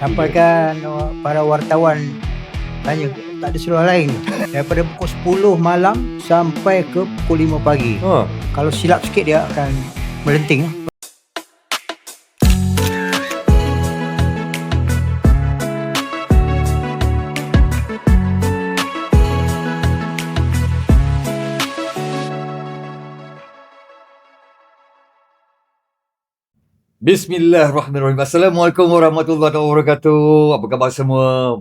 Sampaikan para wartawan tanya, tak ada seluar lain daripada pukul 10 malam sampai ke pukul 5 pagi. Kalau silap sikit dia akan melenting. Bismillahirrahmanirrahim. Assalamualaikum warahmatullahi wabarakatuh. Apa khabar semua?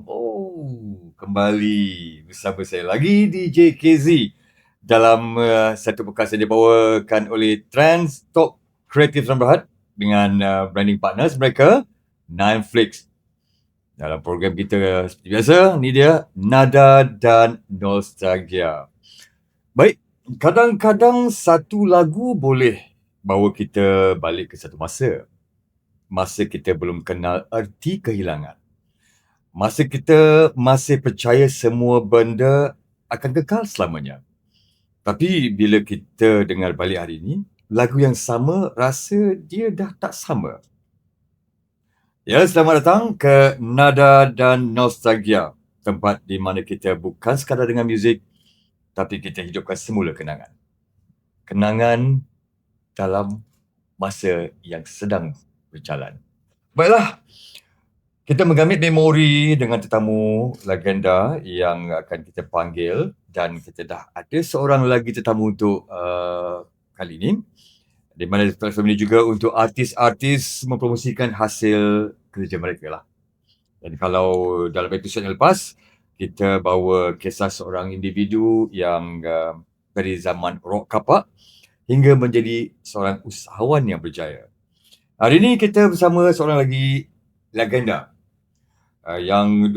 Kembali bersama saya lagi DJ KZ dalam satu podcast yang dibawakan oleh Trans Talk Kreatif dan Berhad dengan branding partners mereka, Nineflix. Dalam program kita seperti biasa, ni dia Nada dan Nostalgia. Baik, kadang-kadang satu lagu boleh bawa kita balik ke satu masa kita belum kenal erti kehilangan. Masa kita masih percaya semua benda akan kekal selamanya. Tapi bila kita dengar balik hari ini, lagu yang sama rasa dia dah tak sama. Ya, selamat datang ke Nada dan Nostalgia, tempat di mana kita bukan sekadar dengan muzik, tapi kita hidupkan semula kenangan. Kenangan dalam masa yang sedang berjalan. Baiklah, kita menggamit memori dengan tetamu legenda yang akan kita panggil, dan kita dah ada seorang lagi tetamu untuk kali ini, di mana platform ini juga untuk artis-artis mempromosikan hasil kerja mereka lah. Dan kalau dalam episod yang lepas, kita bawa kisah seorang individu yang dari zaman rock kapak hingga menjadi seorang usahawan yang berjaya. Hari ini kita bersama seorang lagi legenda yang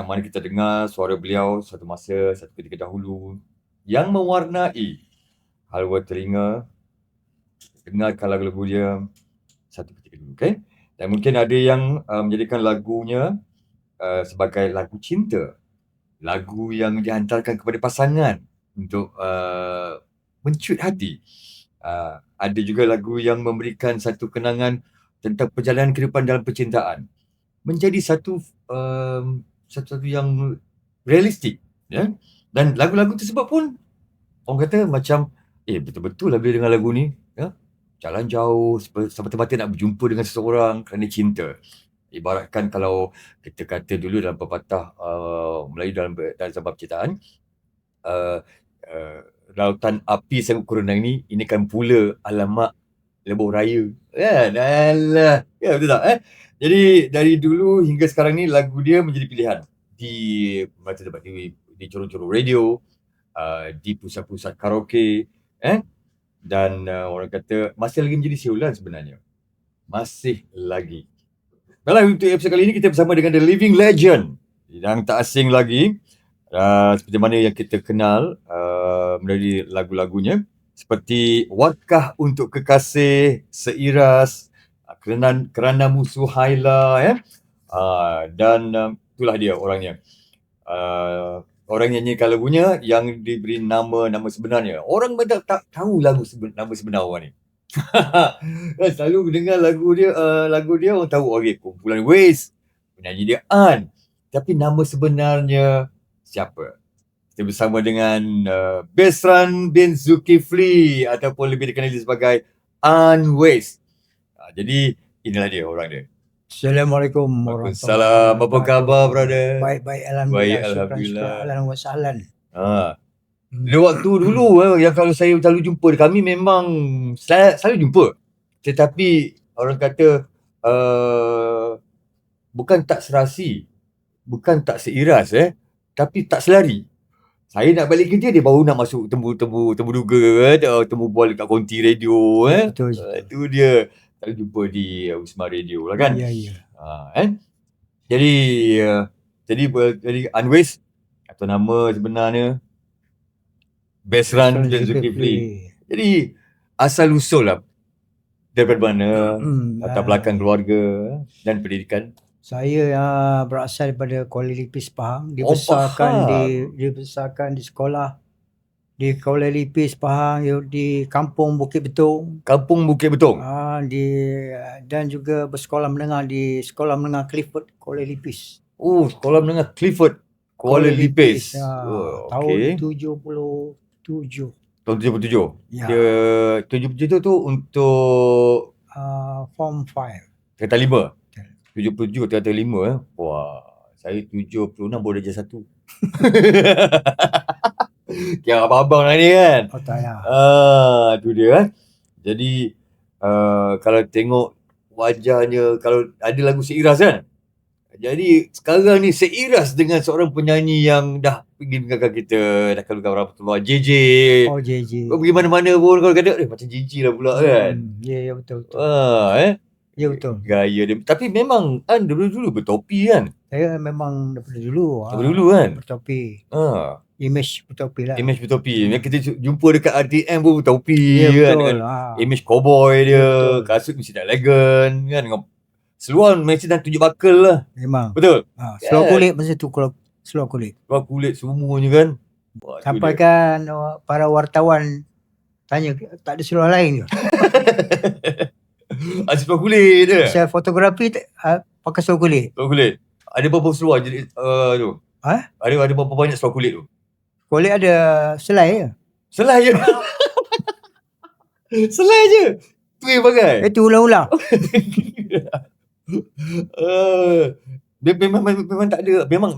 mana kita dengar suara beliau satu masa, satu ketika dahulu, yang mewarnai halwa telinga dengarkan lagu-lagu dia satu ketika dulu. Okay? Dan mungkin ada yang menjadikan lagunya sebagai lagu cinta, lagu yang dihantarkan kepada pasangan untuk mencut hati. Ada juga lagu yang memberikan satu kenangan tentang perjalanan kehidupan dalam percintaan. Menjadi satu yang realistik, ya. Dan lagu-lagu tersebut pun orang kata macam betul-betul lah bila dengar lagu ni, ya. Jalan jauh semata-mata nak berjumpa dengan seseorang kerana cinta. Ibaratkan kalau kita kata dulu dalam pepatah Melayu dalam zaman percintaan, lautan api sangat kurang ini kan pula alamak lebuh raya. Kan? Alah. Ya, betul tak? Jadi dari dulu hingga sekarang ni lagu dia menjadi pilihan di tempat di corong-corong radio, di pusat-pusat karaoke, dan orang kata masih lagi menjadi siulan sebenarnya. Masih lagi. Baiklah, untuk episod kali ini kita bersama dengan The Living Legend yang tak asing lagi, seperti mana yang kita kenal melalui lagu-lagunya, seperti Wakah Untuk Kekasih, Seiras, Kerana Musuh Haila, ya. Dan itulah dia orangnya. Orang yang nyanyikan lagunya yang diberi nama sebenarnya. Orang tak tahu nama sebenar orang ni. Selalu dengar lagu dia orang tahu kumpulan Waze, penyanyi dia An. Tapi nama sebenarnya siapa? Kita bersama dengan Besran bin Zulkifli, ataupun lebih dikenali sebagai An Waze. Jadi inilah dia orang dia. Assalamualaikum warahmatullahi Waalaikumsalam. Apa khabar, brother? Baik, alhamdulillah. Baik, alhamdulillah. Ahlan wa sahlan. Di waktu dulu yang kalau saya selalu jumpa, kami memang selalu jumpa. Tetapi orang kata bukan tak serasi, bukan tak seiras, tapi tak selari. Saya nak balik kerja, dia baru nak masuk temu duga, temu bual dekat konti radio. Betul. Itu dia. Selalu jumpa di Wisma Radio lah kan. Ya. Jadi Anwes atau nama sebenarnya Besran bin Zulkifli. Jadi asal usul lah daripada mana, latar belakang keluarga dan pendidikan? Saya berasal daripada Kuala Lumpur, Pahang. Dibesarkan di sekolah Di Kuala Lipis, Pahang, di Kampung Bukit Betung. Kampung Bukit Betung. Dan juga bersekolah menengah di Sekolah Menengah Clifford, Kuala Lipis. Oh, sekolah menengah Clifford, Kuala Lipis. Tahun 77. Tahun 77. Ya. Dia 77 tu untuk Form 5. tingkatan 5. 77 tingkatan 5. Wah, saya 76 baru darjah 1. Kira abang-abang lah ni kan. Oh tak ya. Tu dia kan. Jadi kalau tengok wajahnya, kalau ada lagu seiras kan. Jadi sekarang ni seiras dengan seorang penyanyi yang dah pergi meninggalkan kita, dah keluar rahmatullah, JJ. Oh JJ. Kau pergi mana-mana pun kalau kata macam JJ lah pula kan. Ya betul. Ya betul. Gaya dia. Tapi memang kan dulu bertopi kan. Saya memang daripada dulu. Daripada dulu kan. Bertopi. Image bertopi lah. Image bertopi. Yang kita jumpa dekat RTM pun bertopi. Ya kan, betul. Image cowboy dia. Betul. Kasut mesti dah elegan kan. Dengan seluar mesti dah tunjuk bakal lah. Memang. Betul. Seluar kulit masa tu, seluar kulit. Seluar kulit semuanya kan. Sampai kan para wartawan tanya, tak ada seluar lain ke? Ada seluar kulit je. Saya fotografi pakai seluar kulit. Seluar kulit. Ada berapa seluar jadi tu? Ada berapa banyak seluar kulit tu? Kulit ada selai je. Selai je. Selai je. Tu yang pakai. Itu ulang-ulang. Memang tak ada. Memang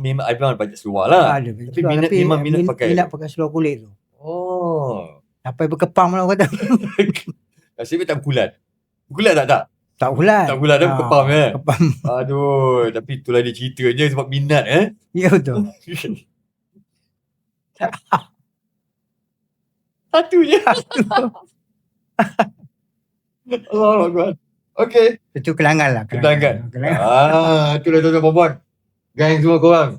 banyak seluar lah. Ada. Tapi minat pakai. Minat pakai seluar kulit tu. Oh. Sampai berkepang lah kata. Nasib tak berkulat. Berkulat tak? Tak bulat. Tak berkulat dah berkepam kan? Kepam. Aduh, tapi itulah dia cerita je sebab minat Ya betul. Satu je. Allah Akbar. Okey. Itu kelangan lah. Kelangan. Itulah tuan-tuan perempuan. Gang semua korang.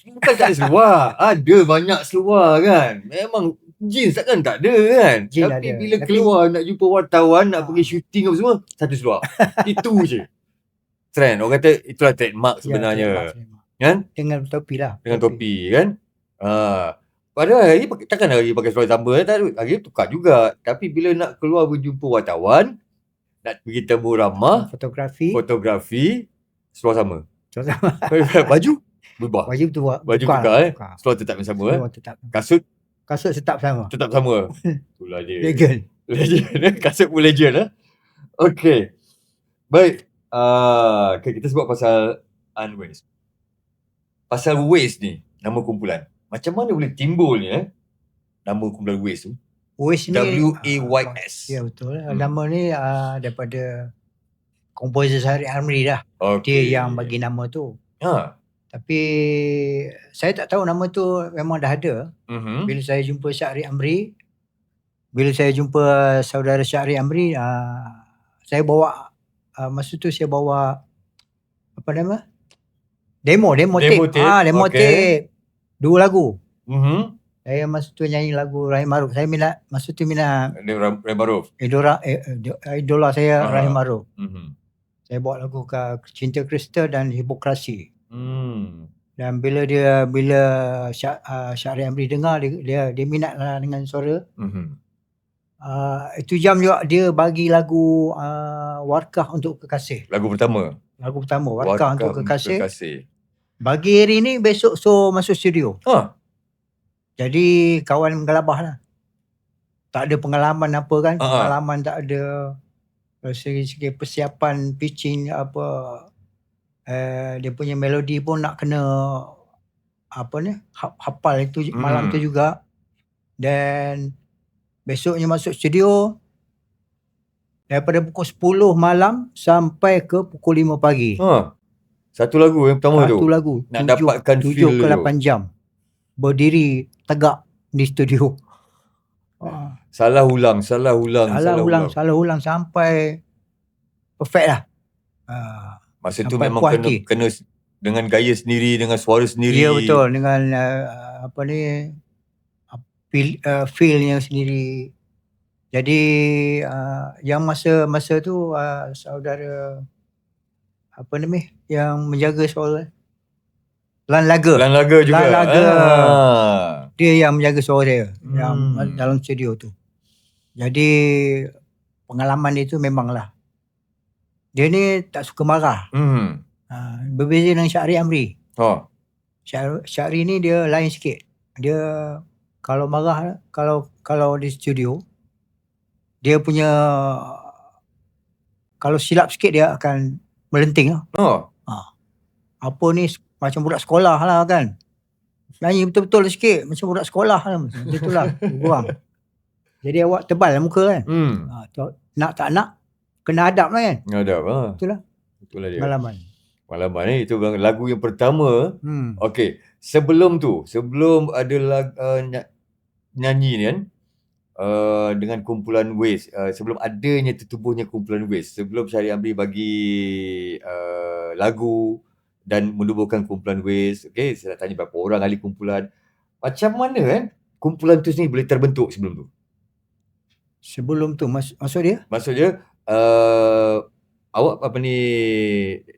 Bukan tak ada seluar. Ada banyak seluar kan. Memang jeans takkan tak ada kan. Jeans tapi ada. Bila keluar nak jumpa wartawan, nak pergi syuting apa semua, satu seluar. Itu je. Trend. Orang kata itulah trademark sebenarnya. Kan? Dengan topi lah. Dengan topi kan. Padahal hari takkan hari pakai seluar sama. Hari tukar juga. Tapi bila nak keluar berjumpa wartawan, nak pergi temu ramah, fotografi, seluar sama. Baju berubah. Baju tukar Seluar tetap yang sama. Kasut tetap sama. Itulah dia. Legend. Kasut pun legend. Okey. Baik. Kita sebut pasal Unways. Pasal Ways ni, nama kumpulan. Macam mana boleh timbul ni nama kumpulan Ways tu? Ways ni WAYS. Ya betul. Nama ni daripada komposer Syahrir Amri dah. Dia yang bagi nama tu. Tapi saya tak tahu nama tu memang dah ada. Bila saya jumpa Syahrir Amri, bila saya jumpa saudara Syahrir Amri, saya bawa masa tu saya bawa apa nama? Demo tape. Demo tape. 2 lagu. Saya masa tu nyanyi lagu Rahim Maruf. Saya masa tu minat Rahim Maruf. Idola saya Rahim Maruf. Saya bawa lagu Cinta Kristal dan Hipokrasi. Dan bila Syahrir Amri dengar, dia minat lah dengan suara. Itu jam juga dia bagi lagu Warkah Untuk Kekasih. Lagu pertama Warkah Untuk Kekasih. Bagi hari ni, besok masuk studio. Jadi kawan menggelabah lah. Tak ada pengalaman apa kan. Pengalaman tak ada. Segi persiapan pitching apa. Dia punya melodi pun nak kena hafal itu malam tu juga. Dan besoknya masuk studio daripada pukul 10 malam sampai ke pukul 5 pagi. Satu lagu yang pertama tu. Satu lagu. Nak dapatkan 7 feel ke 8 jam. Berdiri tegak di studio. Salah ulang sampai perfect lah. Masa tu memang kena dengan gaya sendiri, dengan suara sendiri. Ya betul, dengan feel-nya sendiri. Jadi yang masa tu saudara yang menjaga soal Lan Laga juga. Dia yang menjaga suara saya yang dalam studio tu. Jadi pengalaman dia tu memanglah. Dia ni tak suka marah. Berbeza dengan Syahri Amri. Syahri ni dia lain sikit. Dia kalau marah, kalau di studio, dia punya kalau silap sikit dia akan melenting. Apa ni macam budak sekolah lah kan. Nyanyi betul-betul sikit macam budak sekolah lah. Macam itulah kurang. Jadi awak tebal lah muka kan. Nak tak nak kena hadap lah kan. Hadap lah. Itulah dia. Pengalaman ni itu lagu yang pertama. Okey, sebelum ada nyanyi ni kan, dengan kumpulan Waze, sebelum adanya tertubuhnya kumpulan Waze, sebelum Syahri Amri bagi lagu dan menubuhkan kumpulan Waze, okey, saya nak tanya berapa orang ahli kumpulan, macam mana kan kumpulan tu sendiri boleh terbentuk sebelum tu? Sebelum tu maksud dia? Maksudnya awak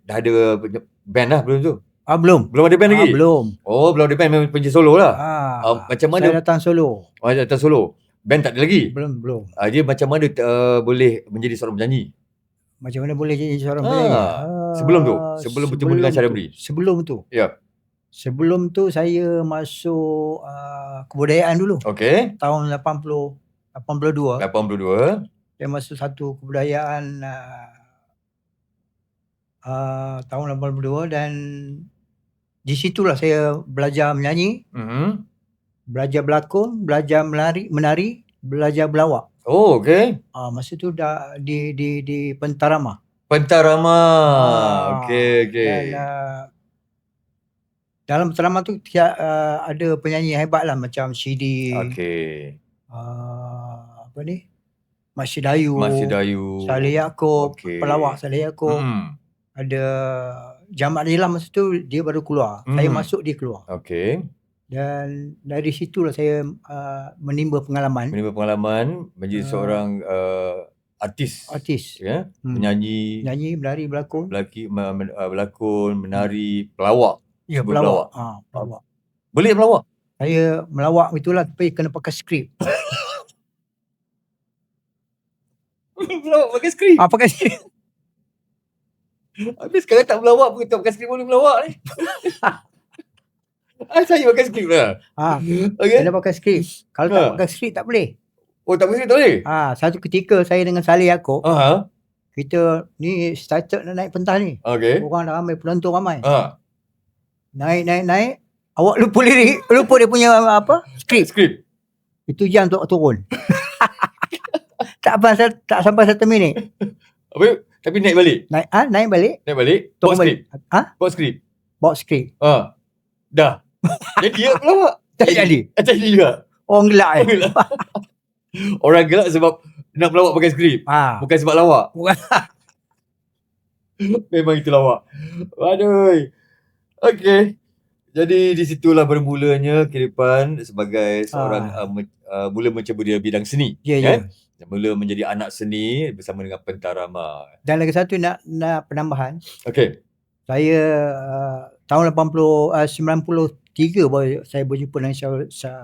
dah ada band lah belum tu? Belum. Belum ada band lagi? Belum. Belum ada band, memang penyanyi solo lah. Macam mana? Saya datang solo. Datang solo. Band tak ada lagi? Belum. Dia macam mana boleh menjadi seorang penyanyi? Macam mana boleh jadi seorang penyanyi? Sebelum bertemu dengan Syahri Amri? Sebelum tu. Ya. Sebelum tu saya masuk kebudayaan dulu. Okey. Tahun 82. Saya masuk satu kebudayaan tahun 82 dan di situlah saya belajar menyanyi, belajar berlakon, belajar menari, belajar berlawak. Okey. Masa tu dah di Pentarama. Okey. Dan dalam Pentarama tu ada penyanyi hebat lah macam Syidi. Okey. Apa ni? Masih Dayu. Saleh Yaakob, pelawak Saleh Yaakob. Ada Jamal Nilam masa tu dia baru keluar. Saya masuk dia keluar. Okey. Dan dari situlah saya menimba pengalaman menjadi seorang artis. Ya. Menyanyi, menari, berlakon. Berlakon, menari, pelawak. Ya, pelawak. Pelawak. Boleh pelawak? Saya melawak itulah tapi kena pakai skrip. Pelawak pakai skrip? Pakai skrip. Habis sekarang tak melawak pun, tak pakai skrip boleh melawak ni. Saya pakai skrip lah. Kena pakai skrip. Kalau tak pakai skrip tak boleh. Tak pakai skrip tak boleh? Satu ketika saya dengan Saleh Yaakob, kita ni started nak naik pentas ni. Orang dah ramai, penonton ramai. Naik. Awak lupa lirik, lupa dia punya skrip. Itu jam untuk turun. tak sampai 1 minit. Tapi naik balik? Naik balik. Bawa skrip. Dah. Jadi ya pelawak? Tak jadi. Jadi juga? Orang gelak Orang gelak sebab nak pelawak pakai skrip. Bukan sebab lawak. Memang itu lawak. Aduh. Okey. Jadi di situlah bermulanya kehidupan sebagai seorang mula mencuba dia bidang seni. Ya. Mula menjadi anak seni bersama dengan Pentarama. Dan lagi satu nak penambahan. Okey. Saya tahun 93 baru saya berjumpa dengan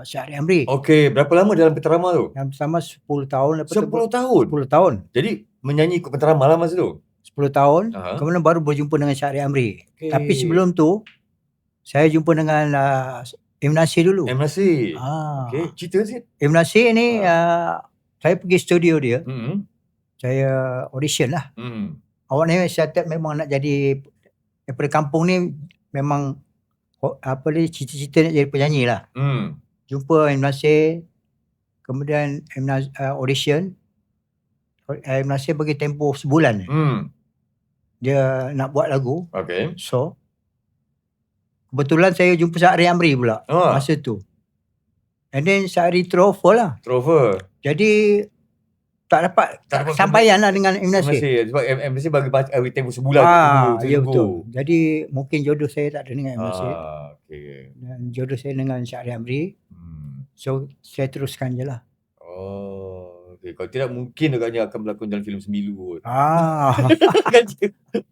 Syahri Amri. Okey, berapa lama dalam Pentarama tu? Yang pertama 10 tahun. 10 tahun? Jadi menyanyi ikut Pentarama lah masa tu? 10 tahun. Kemudian baru berjumpa dengan Syahri Amri. Tapi sebelum tu saya jumpa dengan M. Nasir dulu. M. Nasir. Okey, cerita sikit. M. Nasir ni saya pergi studio dia. Saya audition lah. Awak ni saya memang nak jadi daripada kampung ni memang cita-cita nak jadi penyanyi lah. Jumpa M. Nasir, kemudian audition. M. Nasir bagi tempoh sebulan. Dia nak buat lagu. So kebetulan saya jumpa Syahri Amri pula masa tu. And then Syahri teroffer lah. Jadi tak dapat sampaian lah dengan M. Nasir. Sebab M. Nasir bagi tempoh sebulan. Ya betul. Jadi mungkin jodoh saya tak ada dengan M. Nasir. Dan jodoh saya dengan Syahri Amri. So saya teruskan je lah. Kalau tidak mungkin agaknya akan berlakon dalam filem Semilu.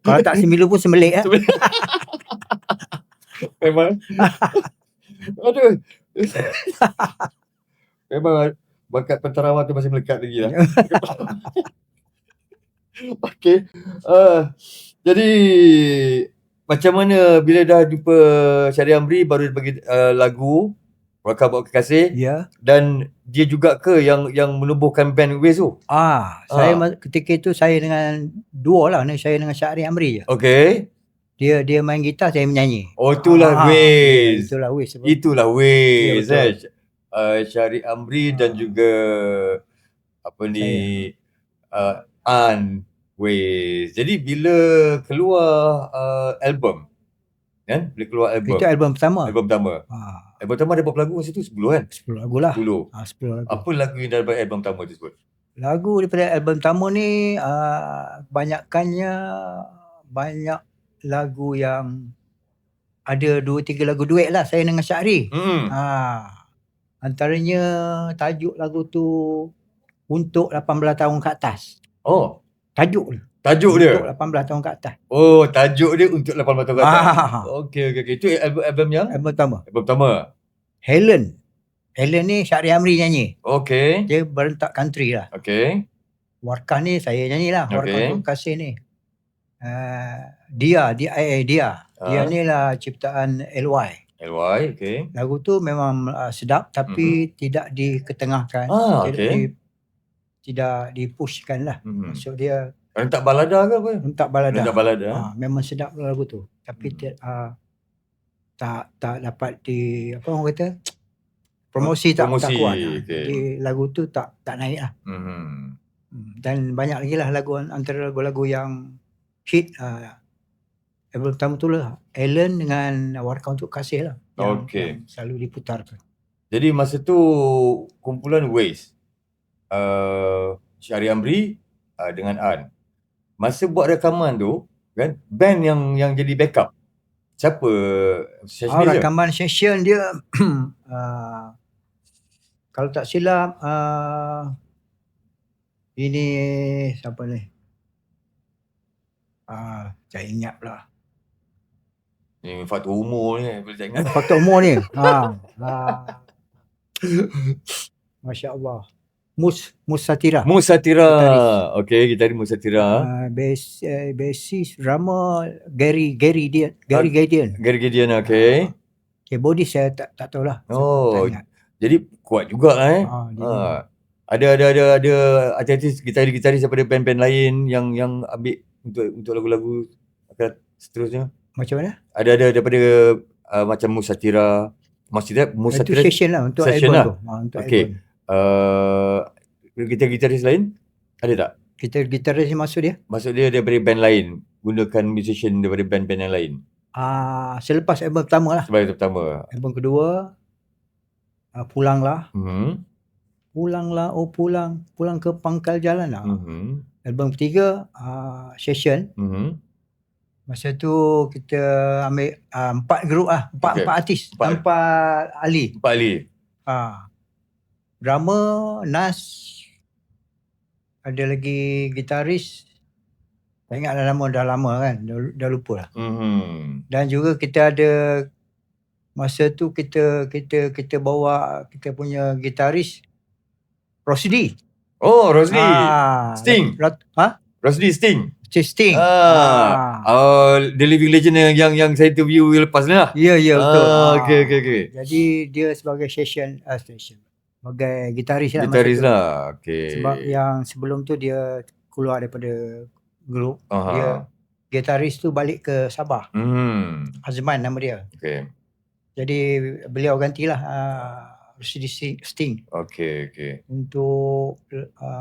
Kalau tak Semilu pun Semelik. Memang. Aduh. Memang bakat penterawan tu masih melekat lagi lah. Okey. Jadi macam mana bila dah jumpa Syahri Amri baru dia bagi lagu Welcome Bawa Kekasih, Ya. dan dia juga ke yang menubuhkan band Waze tu? Saya ketika itu saya dengan duo lah, saya dengan Syahri Amri je. Okey. Dia main gitar, saya menyanyi. Itulah Waze. Itulah Waze. Itulah Waze. Ya, Syahri Amri dan juga An Waze. Jadi bila keluar album, kan? Bila keluar album. Itu album pertama. Album pertama. Album pertama ada berapa lagu masa tu? 10 kan? 10 lagu lah. 10. 10 lagu. Apa lagu yang daripada album pertama tersebut? Lagu daripada album pertama ni kebanyakannya banyak lagu yang ada 2-3 lagu duet lah saya dengan Syahri. Antaranya tajuk lagu tu Untuk 18 tahun ke atas. Tajuk dia. Untuk 18 tahun ke atas. Tajuk dia Untuk 18 tahun ke atas. Okey. Itu album yang? Album pertama. Album pertama. Helen ni Syahri Amri nyanyi. Okey. Dia berentak country lah. Okey. Warkah ni saya nyanyi lah. Warkah Untuk Kasih ni. Dia ni lah ciptaan LY, okey. Lagu tu memang sedap tapi tidak diketengahkan. Tidak dipushkan lah. Maksud dia rentak balada ke apa? Rentak balada. Memang sedap lagu tu. Tapi tak dapat apa orang kata? Promosi tak kuat. Jadi lagu tu tak naik lah. Dan banyak lagi lah lagu, antara lagu-lagu yang hit album pertama tu lah Ellen dengan Warkah Untuk Kasih lah yang selalu diputarkan. Jadi masa tu kumpulan Waze, Syahri Amri dengan An, masa buat rekaman tu kan, band yang jadi backup siapa? Rekaman session dia kalau tak silap ini siapa ni? Saya ingat pula. Ni faktor umur ni, boleh tak ingat. Faktor umur ni. Masya Allah. Musatira. Okey, gitaris Musatira. Basis drama Gary Gideon. Okey. Body saya tak tahulah. Jadi kuat jugalah Ada artis gitaris daripada band-band lain yang ambil untuk lagu-lagu seterusnya. Macam mana? Ada daripada macam Musatira. Itu session lah untuk session album tu. Okey. Gitaris lain ada tak? Gitaris maksud dia? Maksud dia daripada band lain, gunakan musician daripada band-band yang lain. Selepas album pertama lah. Album kedua Pulanglah. Pulanglah, pulang ke pangkal jalan lah. Album ketiga session. Masa tu kita ambil 4 grup lah, 4 artis tanpa Ali. Drama, Nas, ada lagi gitaris. Tak ingat dah lama kan, dah lupa lah. Dan juga kita ada masa tu kita bawa kita punya gitaris Rosdi. Rosdi. Sting. Rosdi Sting. The Living Legend yang saya interview lepas ni lah. Ya, betul. Okey. Jadi dia sebagai session sebagai gitaris lah. Okey. Sebab yang sebelum tu dia keluar daripada grup. Dia gitaris tu balik ke Sabah. Azman nama dia. Okey. Jadi beliau gantilah Rosdi Sting. Okey. Untuk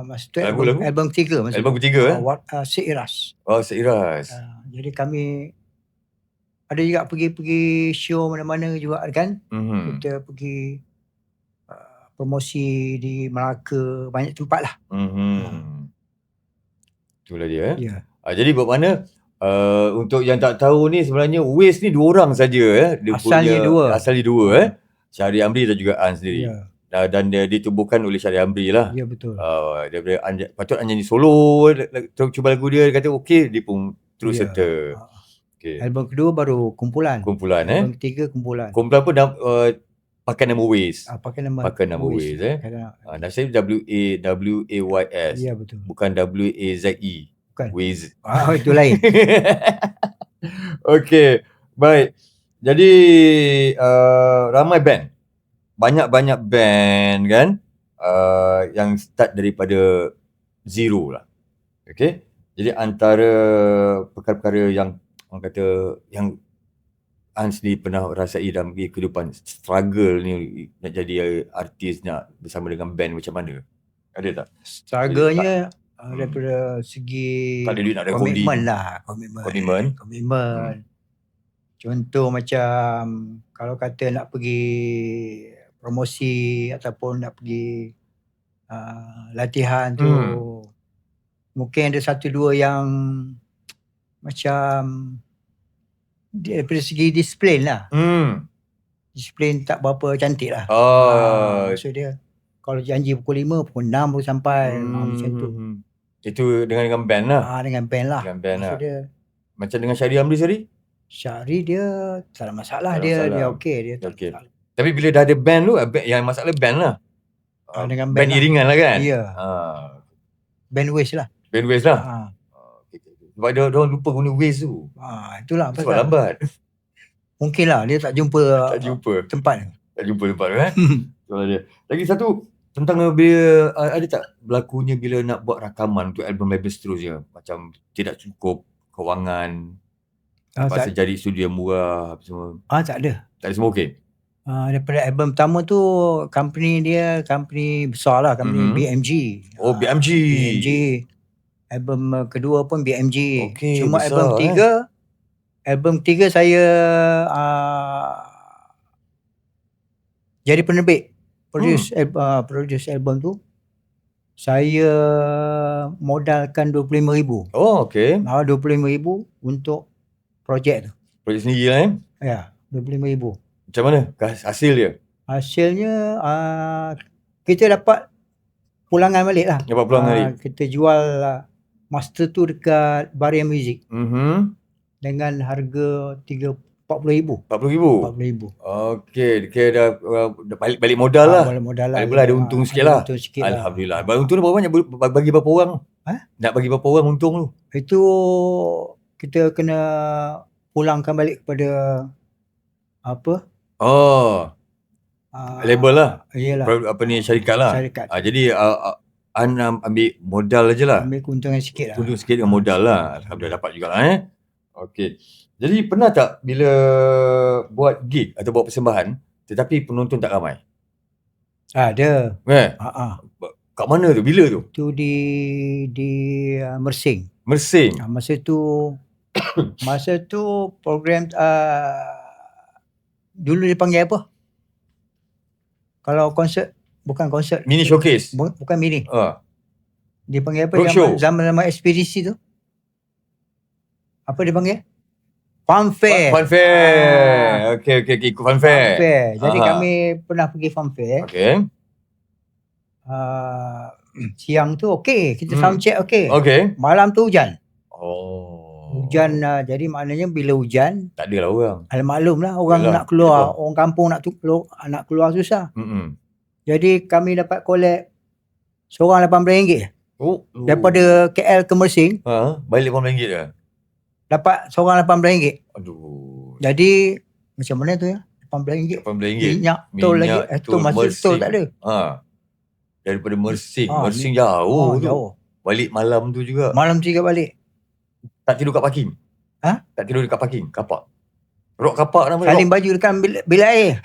masa tu album ketiga. Album ketiga Seiras. Seiras. Jadi kami ada juga pergi show mana-mana juga kan. Kita pergi promosi di Melaka, banyak tempat lah. Itulah dia. Jadi buat mana untuk yang tak tahu ni, sebenarnya Waze ni 2 orang saja Asalnya dua. Syahri Amri dan juga An sendiri. Dan dia ditubuhkan oleh Syahri Amri lah. Ya, betul. Daripada patut nyanyi solo, cuba lagu dia kata okey, dia pun terus serta. Album kedua baru kumpulan. Album ketiga kumpulan. Kumpulan apa pakai nama Waze. Pakai nama Waze Nama saya W-A-Y-S. Ya, betul. Bukan W-A-Z-E. Bukan. Waze. Itu lain. Okey, baik. Jadi ramai band. Banyak-banyak band kan yang start daripada zero lah. Okey. Jadi antara perkara-perkara yang orang kata yang Hans ni pernah rasai dalam kehidupan, struggle ni nak jadi artis, nak bersama dengan band macam mana? Ada tak? Struggle-nya daripada segi tak ada duit nak ada komitmen holding. lah. Komitmen. Contoh macam kalau kata nak pergi promosi ataupun nak pergi latihan tu, mungkin ada satu dua yang macam daripada segi disiplin lah. Disiplin tak berapa cantik lah. So dia kalau janji pukul 5, pukul 6 baru sampai. Macam tu. Itu dengan band lah. Dengan band lah. Dia, macam dengan Syahri Amri Syahri dia tak ada masalah. Dia okey. Dia tak masalah. Tapi bila dah ada band tu, yang masalah band lah. Dengan band lah. Iringan lah kan? Ya. Band Waze lah. Sebab dia orang lupa guna Waze tu. Itulah sebab lambat. Mungkin lah dia tak jumpa tempat. Tak jumpa tempat kan? Soalan dia. Lagi satu, tentang bila ada tak berlakunya bila nak buat rakaman untuk album-album seterusnya? Macam tidak cukup kewangan, pasal jadi studio murah semua. Tak ada. Tak ada, semua okey? Daripada album pertama tu, company besar lah, company BMG. BMG. Album kedua pun BMG. Cuma besar, album ketiga saya jadi penerbit. Produce album tu. Saya modalkan 25,000. Okey. 25,000 untuk projek tu. Projek sendiri lah Ya, 25,000. Macam mana hasil dia? Hasilnya kita dapat pulangan balik lah. Dapat pulangan balik. Kita jual master tu dekat Varian Music. Dengan harga 40,000. 40,000. Okey, kira dah balik modal lah. Balik modal ada untung sikit lah. Alhamdulillah. Untung tu berapa banyak? Bagi berapa orang? Nak bagi berapa orang untung tu? Itu kita kena pulangkan balik kepada apa? Label lah. Iyalah. Syarikat lah. Jadi ambil modal aje lah. Ambil keuntungan sikit lah. Keuntungan sikit dengan modal lah. Alhamdulillah dapat jugalah Okey. Jadi pernah tak bila buat gig atau buat persembahan tetapi penonton tak ramai? Ada. Kat mana tu? Bila tu? Tu di Mersing. Masa tu program dulu dipanggil apa? Kalau konsert, bukan konsert. Mini showcase. Bukan mini. Dia panggil apa? Zaman ekspedisi tu. Apa dia panggil? Fun Fair. Okey, ikut Fun Fair. Jadi kami pernah pergi Fun Fair. Okey. Siang tu okey, kita sound check okey. Malam tu hujan. Hujan, jadi maknanya bila hujan tak adalah orang. Maklum lah orang nak keluar, orang kampung nak keluar susah. Jadi kami dapat collect seorang RM18. Daripada KL ke Mersing. Balik RM18 dah. Dapat seorang RM18. Aduh. Jadi macam mana tu ya? RM18. Minyak tol lagi. Masih tol tak ada. Daripada Mersing. Mersing jauh tu. Balik malam tu juga. Malam tu juga balik. Tak tidur kat parking? Tak tidur dekat parking? Kapak? Rok kapak nama? Salin baju dekat bilik air.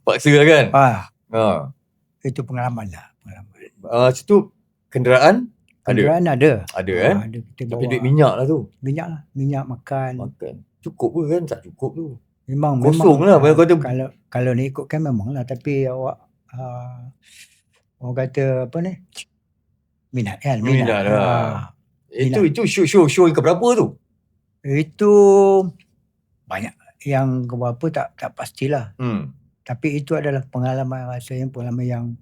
Paksa lah kan? Itu pengalaman lah. Situ kenderaan ada. Ada tapi duit minyak lah tu. Minyak makan. Cukup ke kan? Tak cukup tu. Memang kosong lah. Kalau ni ikutkan memang lah. Tapi awak orang kata apa ni? Minat kan? Minat lah. Itu show yang keberapa tu? Itu banyak. Yang keberapa tak pastilah. Tapi itu adalah pengalaman yang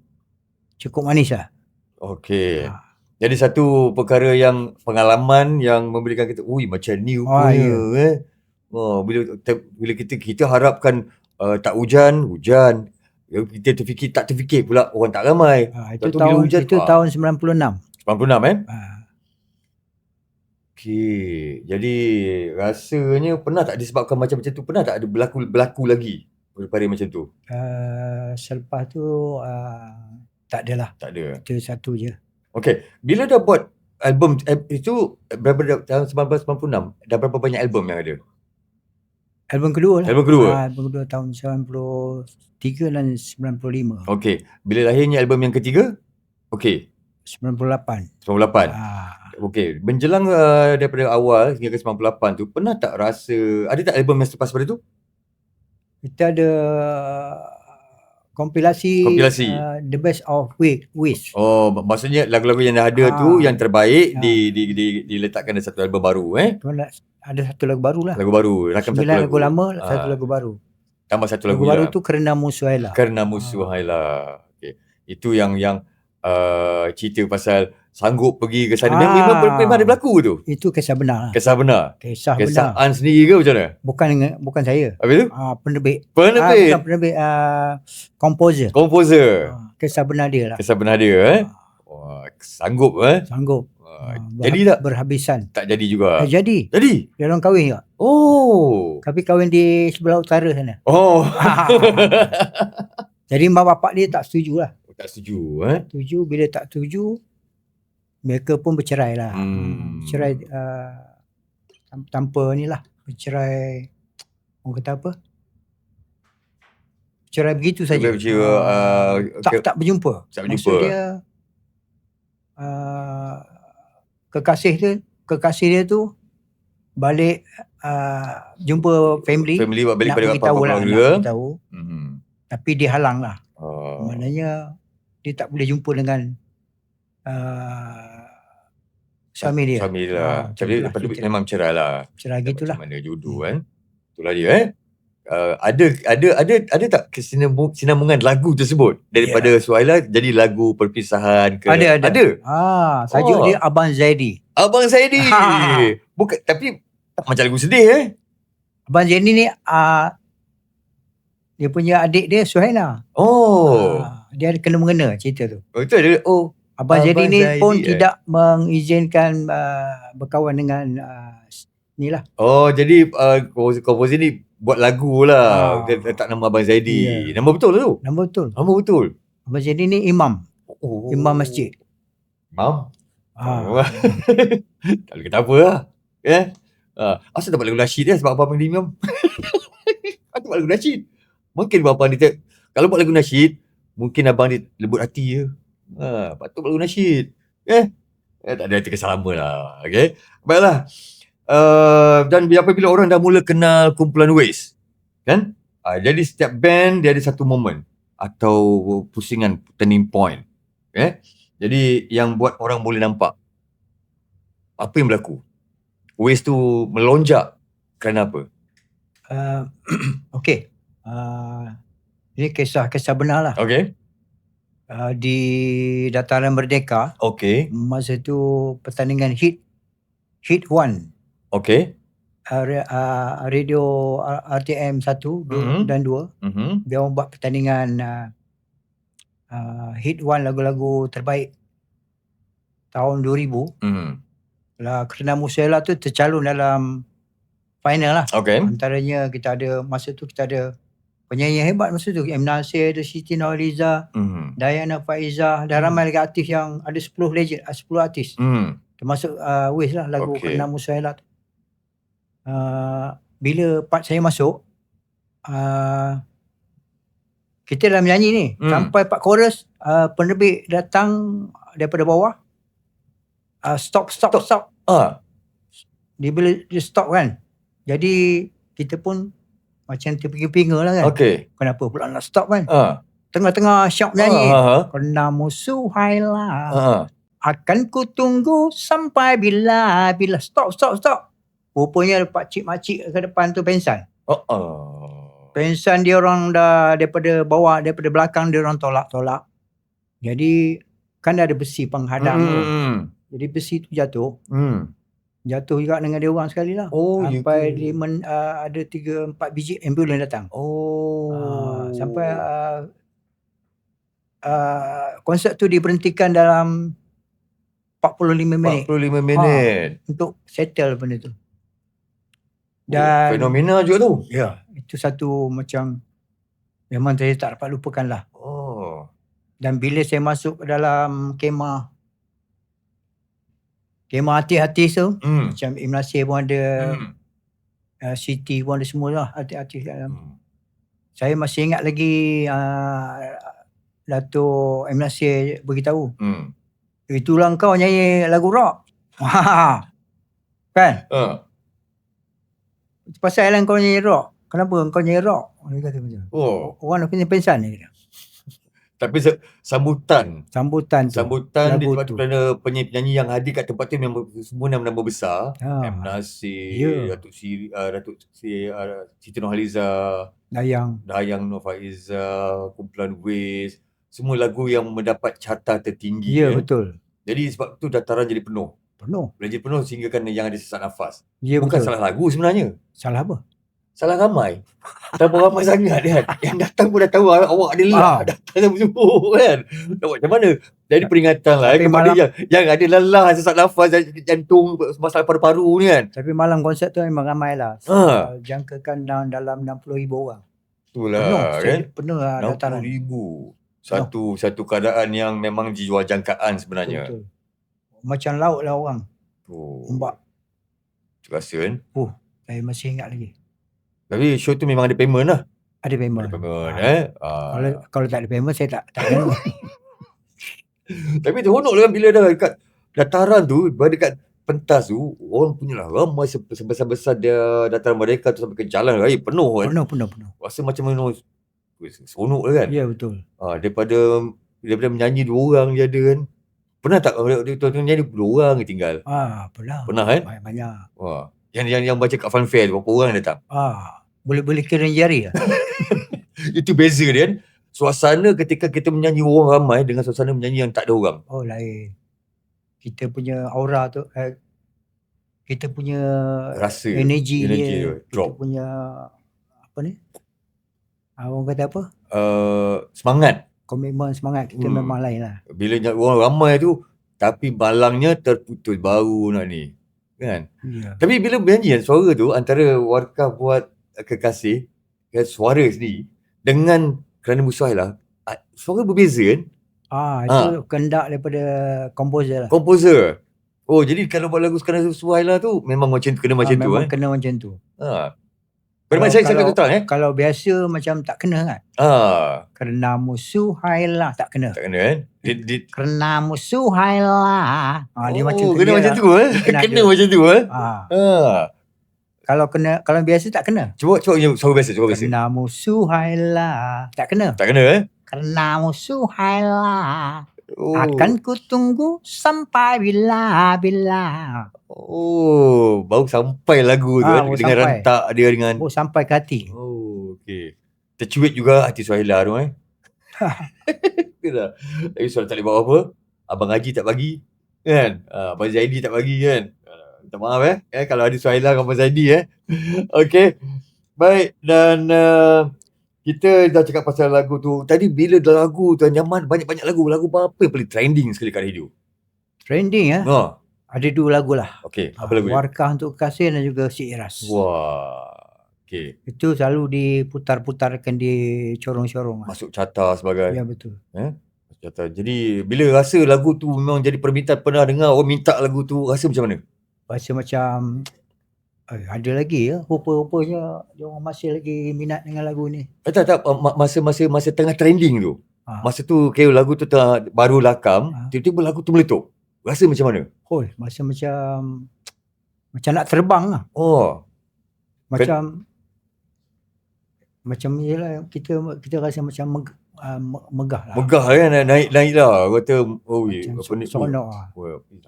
cukup manis lah. Okey. Jadi satu perkara yang pengalaman yang memberikan kita, macam ni rupanya Bila kita harapkan tak hujan. Kita terfikir tak terfikir pula orang tak ramai. Itu tahun 96. 96 Okey. Jadi rasanya pernah tak disebabkan macam tu, pernah tak ada berlaku lagi daripada macam tu? Selepas tu tak adalah. Tak ada. Itu satu je. Okey. Bila dah buat album itu berapa tahun 1996? Dah berapa banyak album yang ada? Album kedua lah. Album kedua? Album kedua tahun 93 dan 95. Okey. Bila lahirnya album yang ketiga? Okey. 98. 98. Okey. Menjelang daripada awal hingga ke 98 tu, pernah tak rasa, ada tak album yang selepas pada tu? Kita ada kompilasi. The Best of Wish. Oh, maksudnya lagu-lagu yang dah ada tu, yang terbaik diletakkan dalam satu album baru Ada satu lagu baru lah. Lagu baru. Rakam 9 lagu lama, satu lagu baru. Tambah satu lagu baru tu Kerana Musuhailah. Kerana Musuhailah. Okey. Itu yang cerita pasal sanggup pergi ke sana. Memang ada berlaku tu. Itu kisah benar lah. Kisah benar. Kisah benar. An sendiri ke macam mana? Bukan saya. Habis tu? Penerbit. Penerbit. Bukan penerbit, komposer. Kisah benar dia lah. Kisah benar dia Wah, sanggup Sanggup. Jadi tak? Berhabisan. Tak jadi juga. Jadi. Dia orang kahwin juga. Tapi kahwin di sebelah utara sana. Jadi mak bapak dia tak setuju lah. Tak setuju Setuju. Bila tak setuju, mereka pun bercerai lah. Bercerai tanpa ni lah. Bercerai, orang kata apa? Bercerai begitu saja. Tak berjumpa. Maksud dia kekasih dia tu balik jumpa family buat balik pada beritahu. Tapi dihalang lah. Maknanya dia tak boleh jumpa dengan suami dia. Suami lah. Tapi memang cerai lah. Cerai gitulah. Macam mana jodoh Itulah dia Ada tak kesinambungan lagu tersebut daripada Suhailah jadi lagu perpisahan ke? Ada. Sajuk dia Abang Zaidi. Abang Zaidi. Bukan, tapi tak macam lagu sedih Abang Zaidi ni dia punya adik dia Suhailah. Dia ada kena-mengena cerita tu. Itu ada. Abang Zaidi ni pun tidak mengizinkan berkawan dengan ni lah. Jadi komposer ni buat lagu lah. Dia letak nama Abang Zaidi. Nama betul lah tu? Nama betul. Abang Zaidi ni imam. Imam masjid. Imam? Tak boleh kata apa lah. Asal tak buat lagu nasyid sebab abang dia imam. Aku buat lagu nasyid. Mungkin abang dia kalau buat lagu nasyid, mungkin abang dia lembut hati je. Patut buat lagu nasyid. Tak ada hati kesal lama lah. Okay. Baiklah. Dan apabila orang dah mula kenal kumpulan Waze, kan? Jadi setiap band dia ada satu moment atau pusingan, turning point. Jadi yang buat orang boleh nampak apa yang berlaku. Waze tu melonjak kerana apa? Okey. Ini kisah benar lah. Okey. Di Dataran Merdeka. Okey. Masa tu pertandingan hit 1. Okey. Radio RTM 1 dan 2. Dia orang buat pertandingan hit 1 lagu-lagu terbaik tahun 2000. Lah Kerana Musuhailah tu tercalon dalam final lah. Antaranya kita ada masa tu kita ada penyanyi hebat masa tu. M. Nasir, ada Siti Nurhaliza, Dayana Faizah, dan ramai lagi artis yang ada 10 legend, 10 artis. Termasuk Waze lah lagu Kerana Musuhailah tu. Bila part saya masuk, kita dah menyanyi ni. Sampai part chorus, penerbit datang daripada bawah. Stop. Dia bila dia stop kan. Jadi kita pun macam terpinga-pinga lah kan. Kenapa pula nak stop kan. Tengah-tengah shout menyanyi. Kerana Musuhailah. Akan ku tunggu sampai bila stop. Rupanya pakcik-makcik ke depan tu pensan. Pensan dia orang dah daripada bawah, daripada belakang dia orang tolak. Jadi kan ada besi penghadang tu. Jadi besi tu jatuh. Jatuh juga dengan dia orang sekali lah. Oh, Sampai gitu. dia ada 3-4 biji ambulans datang. Sampai konsert tu diberhentikan dalam 45 minit. 45 minit. Untuk settle benda tu. Dan fenomena juga tu. Ya, itu satu macam memang saya tak dapat lupakan lah. Dan bila saya masuk ke dalam kemah artis tu, macam Im Nasir pun ada, Siti pun ada, semua lah artis-artis dalam. Saya masih ingat lagi Dato' Im Nasir beritahu, itulah kau nyanyi lagu rock. Kan? Pasal kau nyanyi rock. Kenapa kau nyanyi rock? Dia kata macam. Orang nak pensan ni. Tapi sambutan lagu tu. Kerana penyanyi yang hadir kat tempat tu memang semua nama-nama besar. M. Nasir, Datuk Siti Nurhaliza, Dayang Nur Faiza, Kumpulan Waze, semua lagu yang mendapat carta tertinggi. Ya, betul. Jadi sebab tu dataran jadi penuh. Jadi penuh sehingga kan yang ada sesak nafas. Bukan betul. salah lagu sebenarnya. Salah apa? Salah ramai. Terlalu ramai sangat kan. Yang datang pun dah tahu awak ada lelah. Datang semua kan. Macam mana? Jadi peringatan lah kepada yang ada lelah, sesak nafas, jantung, masalah paru-paru ni kan. Tapi malam konsert tu memang ramai lah. Jangkakan dalam 60,000 orang. Itulah penuh kan. lah dataran. 60,000. Satu keadaan yang memang dijual jangkaan sebenarnya. Betul. Macam laut lah orang. Ombak. Rasa kan. Saya masih ingat lagi. Tapi show tu memang ada payment lah. Ada payment. Kalau tak ada payment saya tak tahu. Tapi seronok lah kan bila dah dekat dataran tu, dekat pentas tu, orang punya lah ramai sebesar-besar dia dataran mereka tu sampai ke jalan raya penuh kan. Penuh. Rasa macam mana seronok lah kan. Ya, betul. Daripada menyanyi 2 orang je ada kan. Pernah tak dia menyanyi 2 orang je tinggal? Pernah kan? Banyak. Yang baca kat funfair tu, berapa orang datang? Boleh kira jari lah. Itu beza dia kan. Suasana ketika kita menyanyi orang ramai dengan suasana menyanyi yang tak ada orang. Lain. Kita punya aura tu, kita punya rasa, energi dia drop. Kita punya apa ni? Orang kata apa? Semangat. Komitmen, semangat kita memang lain lah. Bila orang ramai tu, tapi malangnya terputus baru nak ni. Kan? Ya. Tapi bila menyanyi suara tu antara Warkah buat Kekasih, suara sendiri dengan Kerana Musuhailah, suara berbeza kan? Itu kehendak daripada komposer lah. Komposer. Jadi kalau buat lagu Kerana Musuhailah tu memang macam tu, kena macam tu memang kena macam tu. Saya kata terang kalau biasa macam tak kena kan? Kerana Musuhailah tak kena. Tak kena kan? Kerana Musuhailah. Dia macam tu. Kena macam tu Kena macam tu Kalau biasa tak kena. Cuba suara biasa, Kerana Musuhailah tak kena. Tak kena Kerana Musuhailah akan ku tunggu sampai bila. Baru sampai lagu tu kan, dengan rentak dia dengan sampai ke hati. Okey. Tercuit juga hati Suhaila tu Tapi soal tak boleh buat apa. Abang Haji tak bagi kan. Abang Zaidi tak bagi kan. Minta maaf kalau ada Suhaila dengan Abang Zaidi Okey. Baik, dan kita dah cakap pasal lagu tu. Tadi bila lagu tu nyaman, banyak-banyak lagu apa yang paling trending sekali kat radio? Trending ada 2 lagu lah. Okey, apa lagu? Warkah Untuk Kekasih dan juga Si Iras. Okey. Itu selalu diputar-putarkan di corong-corong. Masuk carta sebagai. Ya, betul. Carta. Jadi bila rasa lagu tu memang jadi permintaan, pernah dengar orang minta lagu tu, rasa macam mana? Rasa macam ada lagi rupa-rupanya dia orang masih lagi minat dengan lagu ni. Tak, masa tengah trending tu. Masa tu lagu tu tengah baru lakam, tiba-tiba lagu tu meletup. Rasa macam mana? Masa macam nak terbang lah. Macam yelah, kita rasa macam megah lah. Megah kan, naik lah. Kata apa ni? Seronok lah.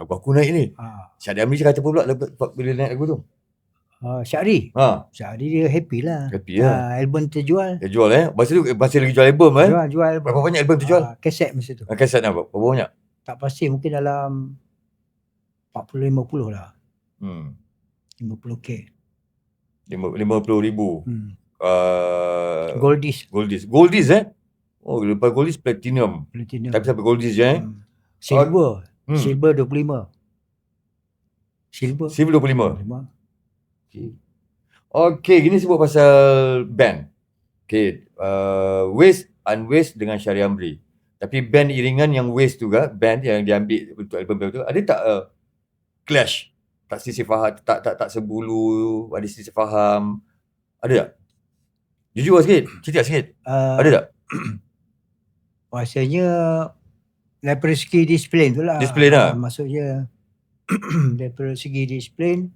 Aku naik ni. Syahdi Amri cakap apa pula bila naik lagu tu? Syahdi dia happy lah. Album terjual. Masa lagi jual album Jual album. Berapa banyak album terjual? Kaset masa tu. Kaset berapa banyak? Tak pasti, mungkin dalam 40-50 lah. 50K. 50,000. Goldies. Goldies Oh, lepas Goldies Platinum. Tapi sampai Goldies Silver. Silver 25. Silver 25. Okay, gini sebut pasal band. Okay, Waste, Unwaste dengan Syahrir Amri. Tapi band iringan yang Waste juga, band yang diambil untuk album tu, ada tak clash? Tak sisi faham, tak sebulu, ada sisi faham. Ada tak? Jujur lah sikit, cerita sikit. Ada tak? Rasanya daripada segi disiplin tu lah. Disiplin lah. Maksudnya daripada segi disiplin,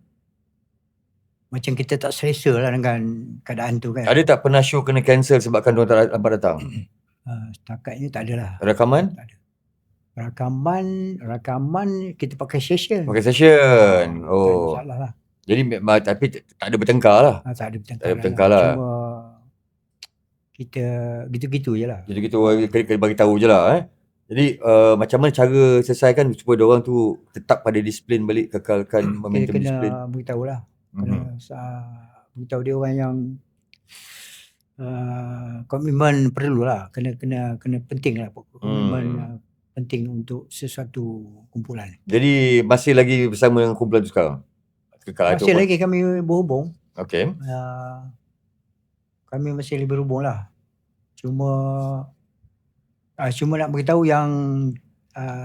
macam kita tak selesa lah dengan keadaan tu kan. Ada tak pernah show kena cancel sebabkan diorang tak dapat datang? Setakatnya tak ada lah. Rakaman? Tak ada. Rakaman kita pakai session. Pakai session. Tak ada masalah lah. Jadi tapi tak ada bertengkar lah. Tak ada bertengkar lah. Cuma kita gitu-gitu je lah. Gitu-gitu kena bagi tahu je lah. Jadi macam mana cara selesaikan supaya diorang tu tetap pada disiplin balik, kekalkan momentum disiplin? Kena beritahu lah. Kena beritahu dia orang yang komitmen perlulah. Kena penting lah. Komitmen penting untuk sesuatu kumpulan. Jadi masih lagi bersama dengan kumpulan tu sekarang? Masih lagi kami berhubung. Okay. Kami masih lagi berhubung lah. Cuma nak beritahu yang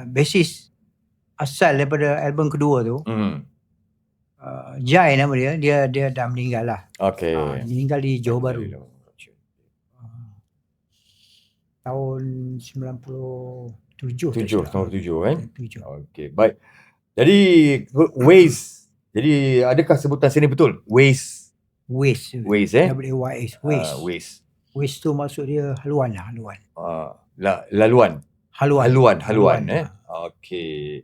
basis asal daripada album kedua tu, Jai nama dia dah meninggal lah. Okay. Meninggal di Johor Bahru. Tahun 97 kan? 97. Okay, baik. Jadi Waste. Jadi adakah sebutan sini betul? Waste. Waste. Waste Waste. Waste. Waste tu maksud dia haluan lah. Laluan. Haluan. Okay.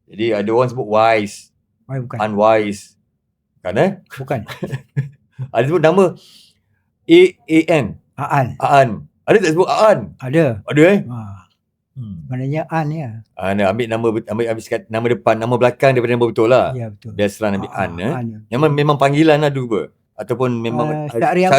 Jadi ada orang sebut wise. Bukan. Unwise. Kan Bukan. Ada sebut nama Aan. Aan. Ada tak sebut Aan? Ada. Maknanya An ya. Ambil nama depan, nama belakang daripada nama betul lah. Ya betul. Biasalah ambil An. Memang panggilan lah dulu ataupun memang Syahrir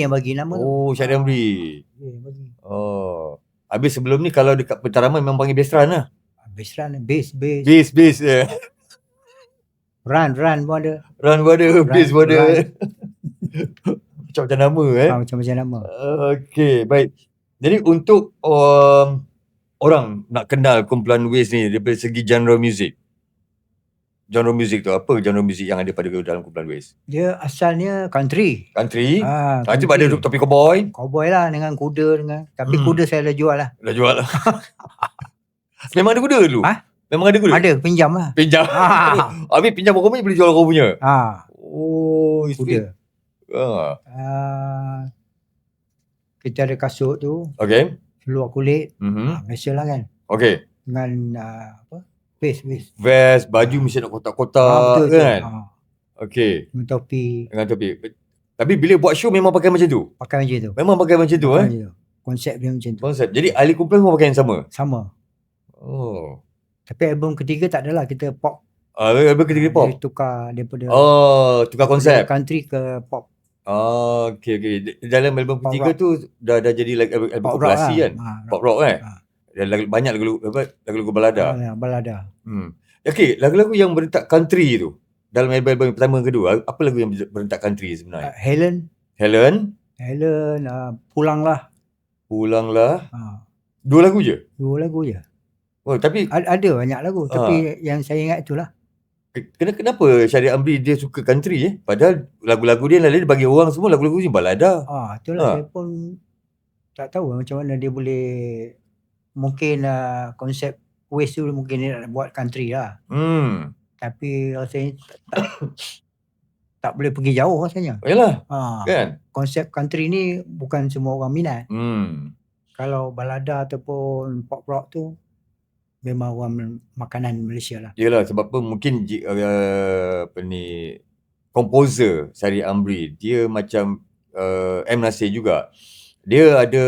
yang bagi nama tu. Oh, Syahrir Amri. Bagi. Oh. Habis sebelum ni kalau dekat Pentaraman memang panggil Bestran lah. Bestran, base. Base. Run pun ada. Base pun ada. Macam-macam nama Macam-macam nama. Okay, baik. Jadi untuk orang nak kenal kumpulan Waste ni daripada segi genre muzik. Genre muzik tu apa genre muzik yang ada pada dalam kumpulan Waste? Dia asalnya country. Itu ada topi cowboy. Cowboy lah dengan kuda tapi kuda saya dah jual lah. Memang ada kuda dulu? Memang ada kuda? Ada, pinjam lah. Habis pinjam orang punya boleh jual orang punya? Oh, kuda. Kita ada kasut tu. Okay. Seluar kulit. Biasalah kan. Okay. Dengan vest, baju mesti nak kotak-kotak kan. Okay. Dengan topi. Tapi bila buat show memang pakai macam tu? Memang pakai macam tu. Konsep dia macam tu. Jadi ahli kumpulan semua pakai yang sama? Sama. Oh. Tapi album ketiga tak adalah, kita pop. Album ketiga pop? Dia tukar daripada tukar konsep? Country ke pop. Okay. Dalam album ketiga tu dah jadi album kompilasi kan? Pop rock kan? Banyak lagu-lagu balada. Balada. Okay, lagu-lagu yang berentak country tu dalam album pertama dan kedua, apa lagu yang berentak country sebenarnya? Helen, Pulanglah. Dua lagu je. Oh, tapi ada banyak lagu, tapi yang saya ingat itulah. Kenapa Syahrir Amri dia suka country Padahal lagu-lagu dia bagi orang semua lagu-lagu ni balada. Itulah saya pun tak tahu macam mana dia boleh. Mungkin konsep Waste tu mungkin dia nak buat country lah. Tapi rasanya tak boleh pergi jauh rasanya. Yalah. Kan? Konsep country ni bukan semua orang minat. Kalau balada ataupun pop rock tu memang orang makanan Malaysia lah. Yalah, sebab apa mungkin komposer Syahrir Amri dia macam M. Nasir juga. Dia ada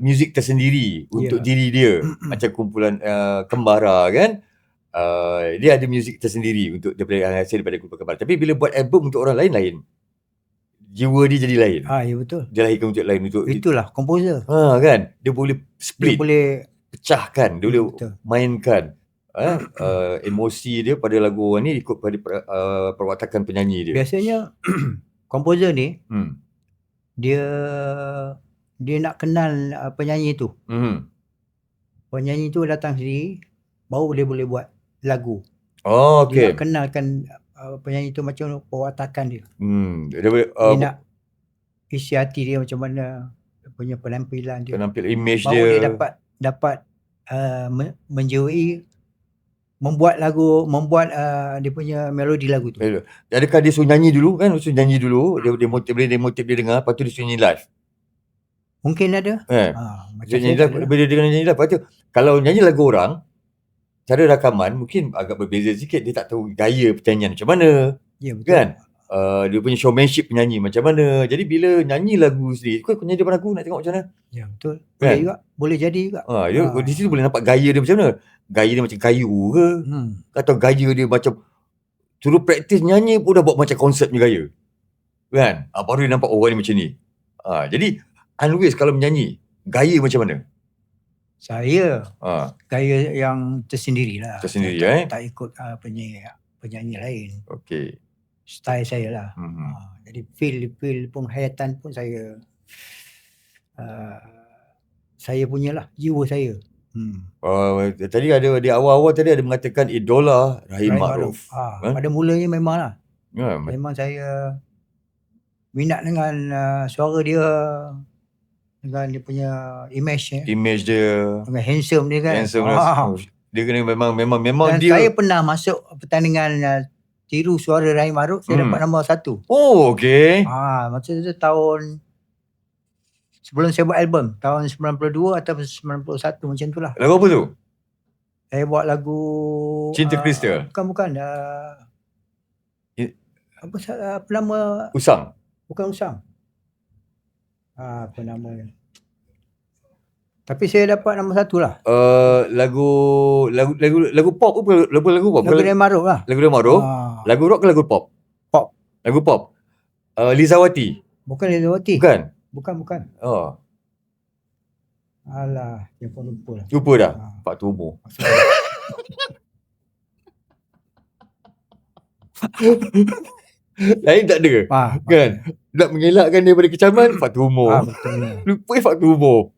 muzik tersendiri untuk diri dia. Macam kumpulan Kembara kan. dia ada muzik tersendiri untuk daripada hasil daripada Gulpa Kebal. Tapi bila buat album untuk orang lain, jiwa dia jadi lain. Ya betul. Dia lahirkan wujud lain untuk itulah komposer. Kan, dia boleh split, Dia boleh pecahkan, dia boleh betul. mainkan emosi dia pada lagu orang ni ikut pada perwatakan penyanyi dia. Biasanya komposer ni dia nak kenal penyanyi tu. Penyanyi tu datang sendiri baru dia boleh buat lagu. Dia nak kenalkan penyanyi tu macam perwatakan dia. Dia boleh dia nak isi hati dia macam mana, punya penampilan dia, image baru dia. Dia dapat menjiwai, membuat dia punya melodi lagu tu. Adakah dia suruh nyanyi dulu kan? Suruh nyanyi dulu, dia motif dia dengar, lepas tu dia suruh nyanyi live. Mungkin ada. Macam nyanyi live, bila dia nyanyi live, lepas tu kalau nyanyi lagu orang, cara rakaman mungkin agak berbeza sikit. Dia tak tahu gaya penyanyian macam mana. Ya betul. Kan? Dia punya showmanship penyanyi macam mana. Jadi bila nyanyi lagu sendiri, kau nyanyi depan aku nak tengok macam mana. Ya betul. Boleh juga. Boleh jadi juga. Di situ boleh nampak gaya dia macam mana. Gaya dia macam kayu ke? Atau gaya dia macam suruh praktis nyanyi pun dah buat macam konsep punya gaya. Kan? Baru dia nampak orang ni macam ni. Jadi Anwis kalau menyanyi, gaya macam mana? Saya gaya yang tersendiri lah. Tersendiri tak ikut penyanyi lain. Okey. Style saya lah. Jadi feel penghayatan pun saya punya lah, jiwa saya. Tadi ada di awal-awal tadi ada mengatakan idola Rahim Ma'ruf. Pada mulanya memang lah. Memang saya minat dengan suara dia, dengan dia punya image dia, dengan handsome dia kan. Dia kena memang dan dia. Saya pernah masuk pertandingan tiru suara Rahim Ma'ruf, saya dapat nombor 1. Okey. Masa tu tahun sebelum saya buat album, tahun 92 atau 91 macam tu lah. Lagu apa tu? Saya buat lagu Cinta Kristal. Bukan. Apa nama? Usang. Bukan Usang. Apa namanya? Tapi saya dapat nombor 1 lah. Lagu pop apa? Lagu pop. Lagu Rahim Ma'ruf lah. Lagu Rahim Ma'ruf. Lagu rock ke lagu pop? Pop. Lagu pop. Lizawati. Bukan Lizawati. Bukan. Alah, dia pun lupa lah. Lupa dah. Faktor umur. Lain tak ada. Kan? Nak mengelakkan daripada kecaman, faktor umur. Betul. Lupa faktor umur.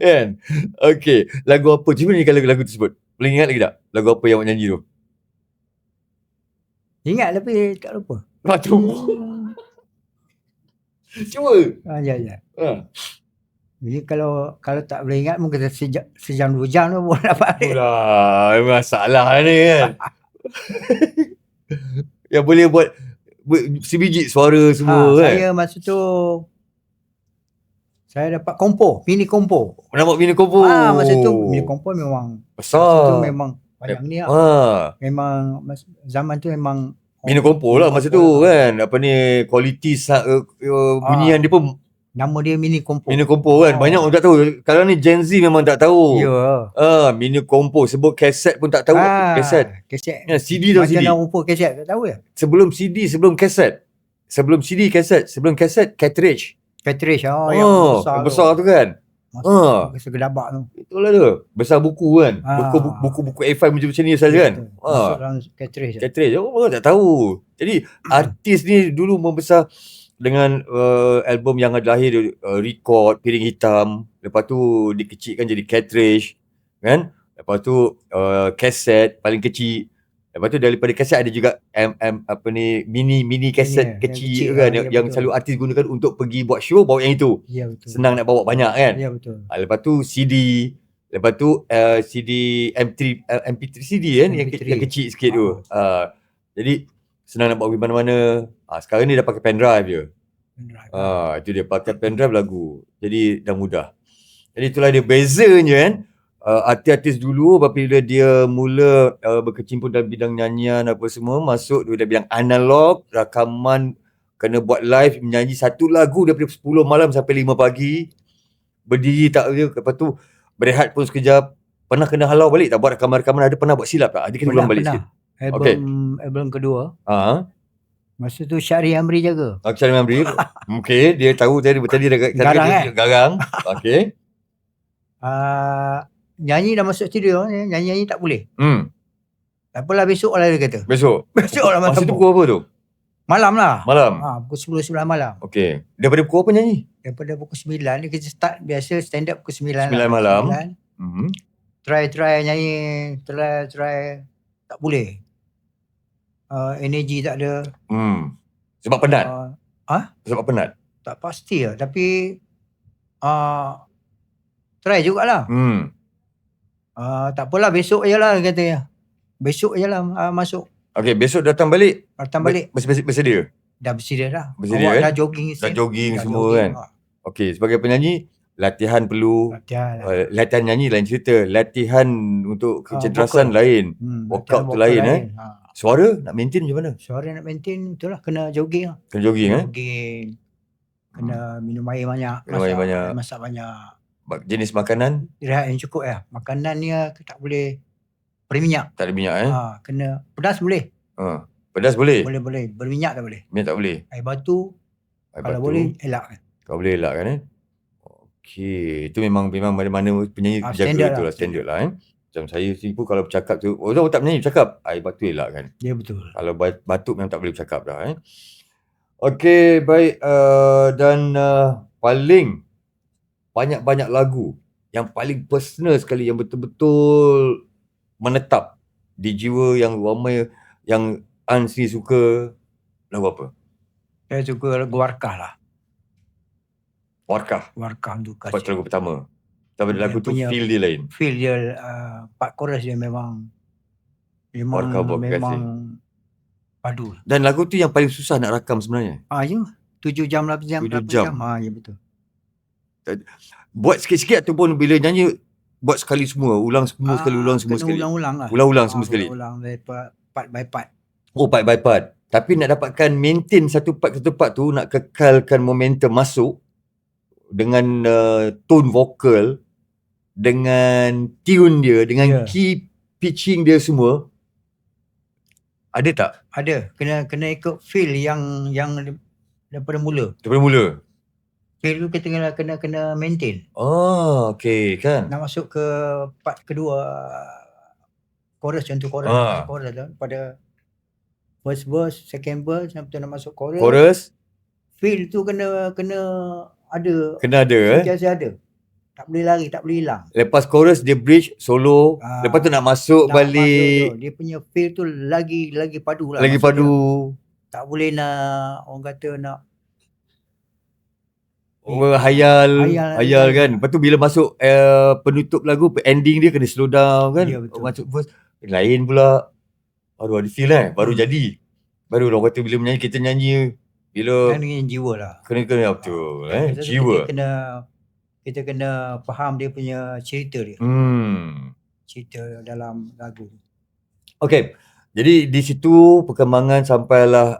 Kan? Okey. Lagu apa? Cuba nyanyikan lagu tersebut. Boleh ingat lagi tak? Lagu apa yang awak nyanyi tu? Ingat tapi tak lupa. Faktor umur. Cuba. Ya. Jadi kalau tak boleh ingat mungkin sejam 2 jam tu boleh dapat. Masalah ni kan. Yang boleh buat sebiji suara semua kan. Saya masa tu saya dapat mini kompo. Nampak mini kompo. Masa tu mini kompo memang besar. Masa tu memang banyak ni lah. Memang zaman tu memang mini kompo lah masa tu kan. Apa ni, kualiti bunyian dia pun nama dia mini kompo. Mini kompo kan. Banyak orang tak tahu. Kalau ni Gen Z memang tak tahu. Ya. Mini kompo. Sebut kaset pun tak tahu. Kaset. CD tau, CD. Macam rupa kaset tak tahu ya. Sebelum CD, sebelum kaset. Sebelum CD, kaset. Sebelum kaset, cartridge. Yang besar tu kan. Besar gedabak tu. Itulah tu. Besar buku kan. Buku A5 macam ni saja kan. Cartridge. Orang tak tahu. Jadi artis ni dulu membesar dengan album yang ada lahir, record piring hitam, lepas tu dikecilkan jadi cartridge kan, lepas tu kaset paling kecil, lepas tu daripada kaset ada juga mini kaset kecil kan, yang selalu artis gunakan untuk pergi buat show, bawa yang itu. Betul. Senang nak bawa banyak kan. Betul. Lepas tu CD, lepas tu CD MP3 CD kan, yang kecil sikit tu. Jadi senang nak bawa pergi mana-mana. Sekarang ni dah pakai pendrive je. Itu dia pakai pendrive lagu. Jadi dah mudah. Jadi itulah dia bezanya kan. Artis-artis dulu apabila dia mula berkecimpung dalam bidang nyanyian apa semua, masuk dalam bidang analog, rakaman, kena buat live, menyanyi satu lagu daripada 10 malam sampai 5 pagi. Berdiri tak dia, lepas tu berehat pun sekejap, pernah kena halau balik tak buat rakaman-rakaman, ada pernah buat silap tak? Ada kena ulang balik sikit. Album kedua. Ha. Masa tu Syahri Amri jaga. Syahri Amri. Okey, dia tahu tadi dia garang. Okey. Nyanyi dah masuk studio, nyanyi tak boleh. Tak apalah, besok lah dia kata. Besok lah malam. Masa tu pukul apa tu? Malam lah. Pukul 10-11 malam. Okey. Daripada pukul apa nyanyi? Daripada pukul 9. Dia kita start biasa stand up pukul 9 malam. 9. Try nyanyi. Try. Tak boleh. Energi tak ada. Sebab penat? Sebab penat? Tak pasti lah. Tapi try jugalah. Tak apalah, besok je lah katanya. Besok je lah masuk. Okey, besok datang balik. Bersedia? Dah bersedia dah. Bersedia, dah jogging. Dah jogging semua kan. Okey, sebagai penyanyi, latihan perlu. Latihan nyanyi lain cerita. Latihan untuk kecerdasan lain. Workout tu lain. Suara nak maintain macam mana? Suara nak maintain itulah, kena jogging lah. Kena jogging jogging. Kena minum air banyak. Masak banyak. Jenis makanan? Rehat yang cukup lah. Makanan ni tak boleh berminyak. Tak ada minyak Kena pedas boleh. Pedas boleh? Boleh. Berminyak tak boleh. Minyak tak boleh? Air batu. Kalau boleh elak. Kalau boleh elak kan Okey, itu memang mana-mana penyanyi jaga itulah standard lah Macam saya sendiri pun kalau bercakap tu, orang tak menyanyi bercakap, air batu elak kan. Ya betul. Kalau batuk memang tak boleh bercakap dah Okey, baik. Dan paling banyak lagu yang paling personal sekali, yang betul-betul menetap di jiwa yang ramai, yang Ansri suka, lagu apa? Saya suka lagu Warkah lah. Warkah untuk Kasih. Lagu pertama. Tapi lagu tu feel dia lain. Feel dia, part chorus dia memang Warkah memang padu. Dan lagu tu yang paling susah nak rakam sebenarnya. Ya. 7 jam, 8 jam. 7 jam. Ya betul. Buat sikit-sikit ataupun bila nyanyi buat sekali semua, ulang semua sekali, ulang semua sekali. Ulang-ulang lah. Ulang semua sekali. Ulang part by part. Part by part. Tapi nak dapatkan maintain satu part tu, nak kekalkan momentum masuk dengan tone vokal, dengan tune dia, dengan key pitching dia semua. Ada tak? Ada. Kena ikut feel yang daripada mula. Feel tu kita kena maintain. Okey kan. Nak masuk ke part kedua, chorus, contoh chorus tu, pada first verse, second verse, nak masuk chorus. Feel tu kena ada. Sentiasa ada. Tak boleh lari, tak boleh hilang. Lepas chorus dia bridge solo, lepas tu nak masuk balik. Dia punya feel tu lagi padu lah. Lagi padu. Dia. Tak boleh nak, orang kata nak hayal kan. Lepas tu bila masuk penutup lagu, ending dia kena slow down kan. Masuk verse lain pula. Baru ada feel baru jadi. Baru orang kata bila menyanyi, kita nyanyi bila kena jiwa lah. Kena betul jiwa. Kita kena faham dia punya cerita dia. Cerita dalam lagu. Okey. Jadi di situ perkembangan sampailah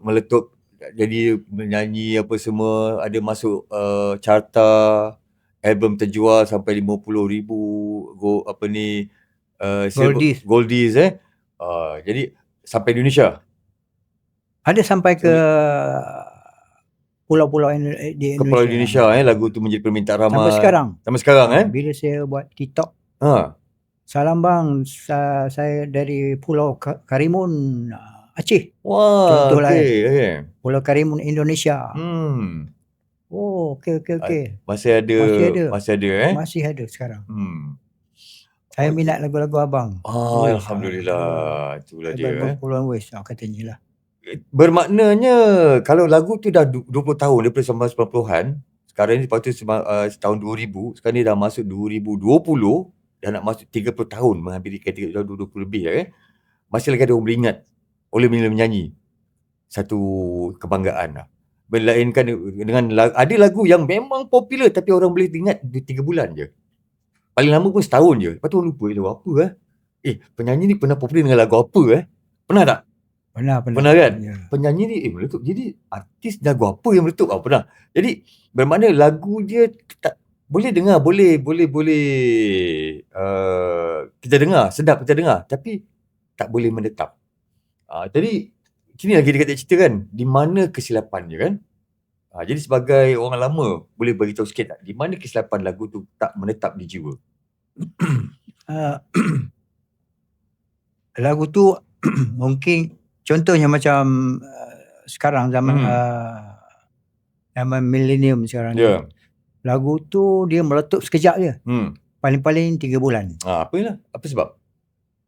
meletup, jadi menyanyi apa semua, ada masuk carta, album terjual sampai 50,000 Goldies. Jadi sampai Indonesia. Ada sampai ke pulau-pulau di Indonesia. Ke pulau Indonesia lagu tu menjadi permintaan ramai. Sampai sekarang Bila saya buat TikTok. Salam bang, saya dari Pulau Karimun, Aceh. Wah, contohlah Pulau Karimun, Indonesia. Okey. Masih ada. Masih ada sekarang. Saya minat lagu-lagu abang. Alhamdulillah. Itulah dia. Puluhan West katanya lah. Bermaknanya kalau lagu tu dah 20 tahun daripada 1990-an, sekarang ni lepas tu tahun 2000, sekarang ni dah masuk 2020, dah nak masuk 30 tahun, menghampiri 30 tahun, 20 lebih masih lagi ada orang beringat oleh menyanyi. Satu kebanggaan lah. Melainkan dengan ada lagu yang memang popular tapi orang boleh ingat 3 bulan je. Paling lama pun setahun je. Lepas tu orang lupa lagu apa penyanyi ni pernah popular dengan lagu apa Pernah tak? Pernah kan? Ya. Penyanyi ni meletup. Jadi artis lagu apa yang meletup? Pernah. Jadi bermakna lagu dia tak boleh dengar, boleh kita dengar, sedap kita dengar, tapi tak boleh menetap. Jadi sini lagi dia kata cerita kan, di mana kesilapannya kan. Jadi sebagai orang lama, boleh bagi tahu sikit tak, di mana kesilapan lagu tu tak menetap di jiwa? Lagu tu mungkin contohnya macam sekarang zaman zaman millennium sekarang ni. Lagu tu dia meletup sekejap je. Paling-paling 3 bulan. Apa sebab?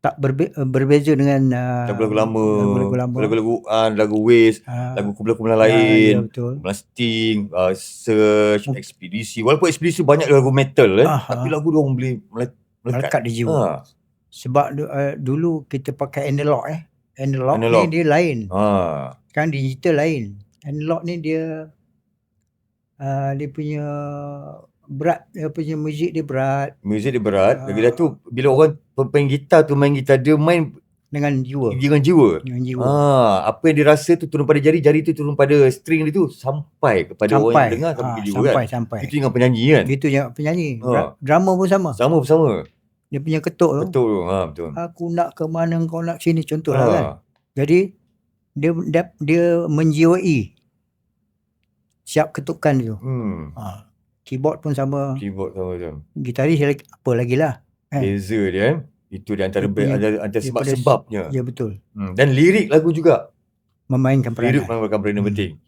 Tak berbeza dengan lagu-lagu lama, lagu Waze, lagu kumpulan-kumpulan lain, ya, betul. kumpulan Sting, Search, Ekspedisi. Walaupun Ekspedisi banyak lagu metal tapi lagu dia orang boleh melekat di jiwa. Sebab dulu kita pakai analog analog ni dia lain. Kan digital lain. Analog ni dia punya berat, dia punya muzik dia berat. Lagi dah tu bila orang pemain gitar tu main gitar, dia main dengan jiwa. Apa yang dia rasa tu turun pada jari tu turun pada string dia tu sampai kepada orang yang dengar, sampai ke jiwa kan. Itu dengan penyanyi kan. Itu yang penyanyi. Drama pun sama. Dia punya ketuk tu. Betul. Aku nak ke mana, kau nak sini, contohlah kan. Jadi dia menjiwai siap ketukan tu. Keyboard pun sama. Gitaris apa lagi lah. Beza dia kan. Itu dia antara sebab-sebabnya. Ya, betul. Dan lirik lagu juga memainkan peranan. Penting.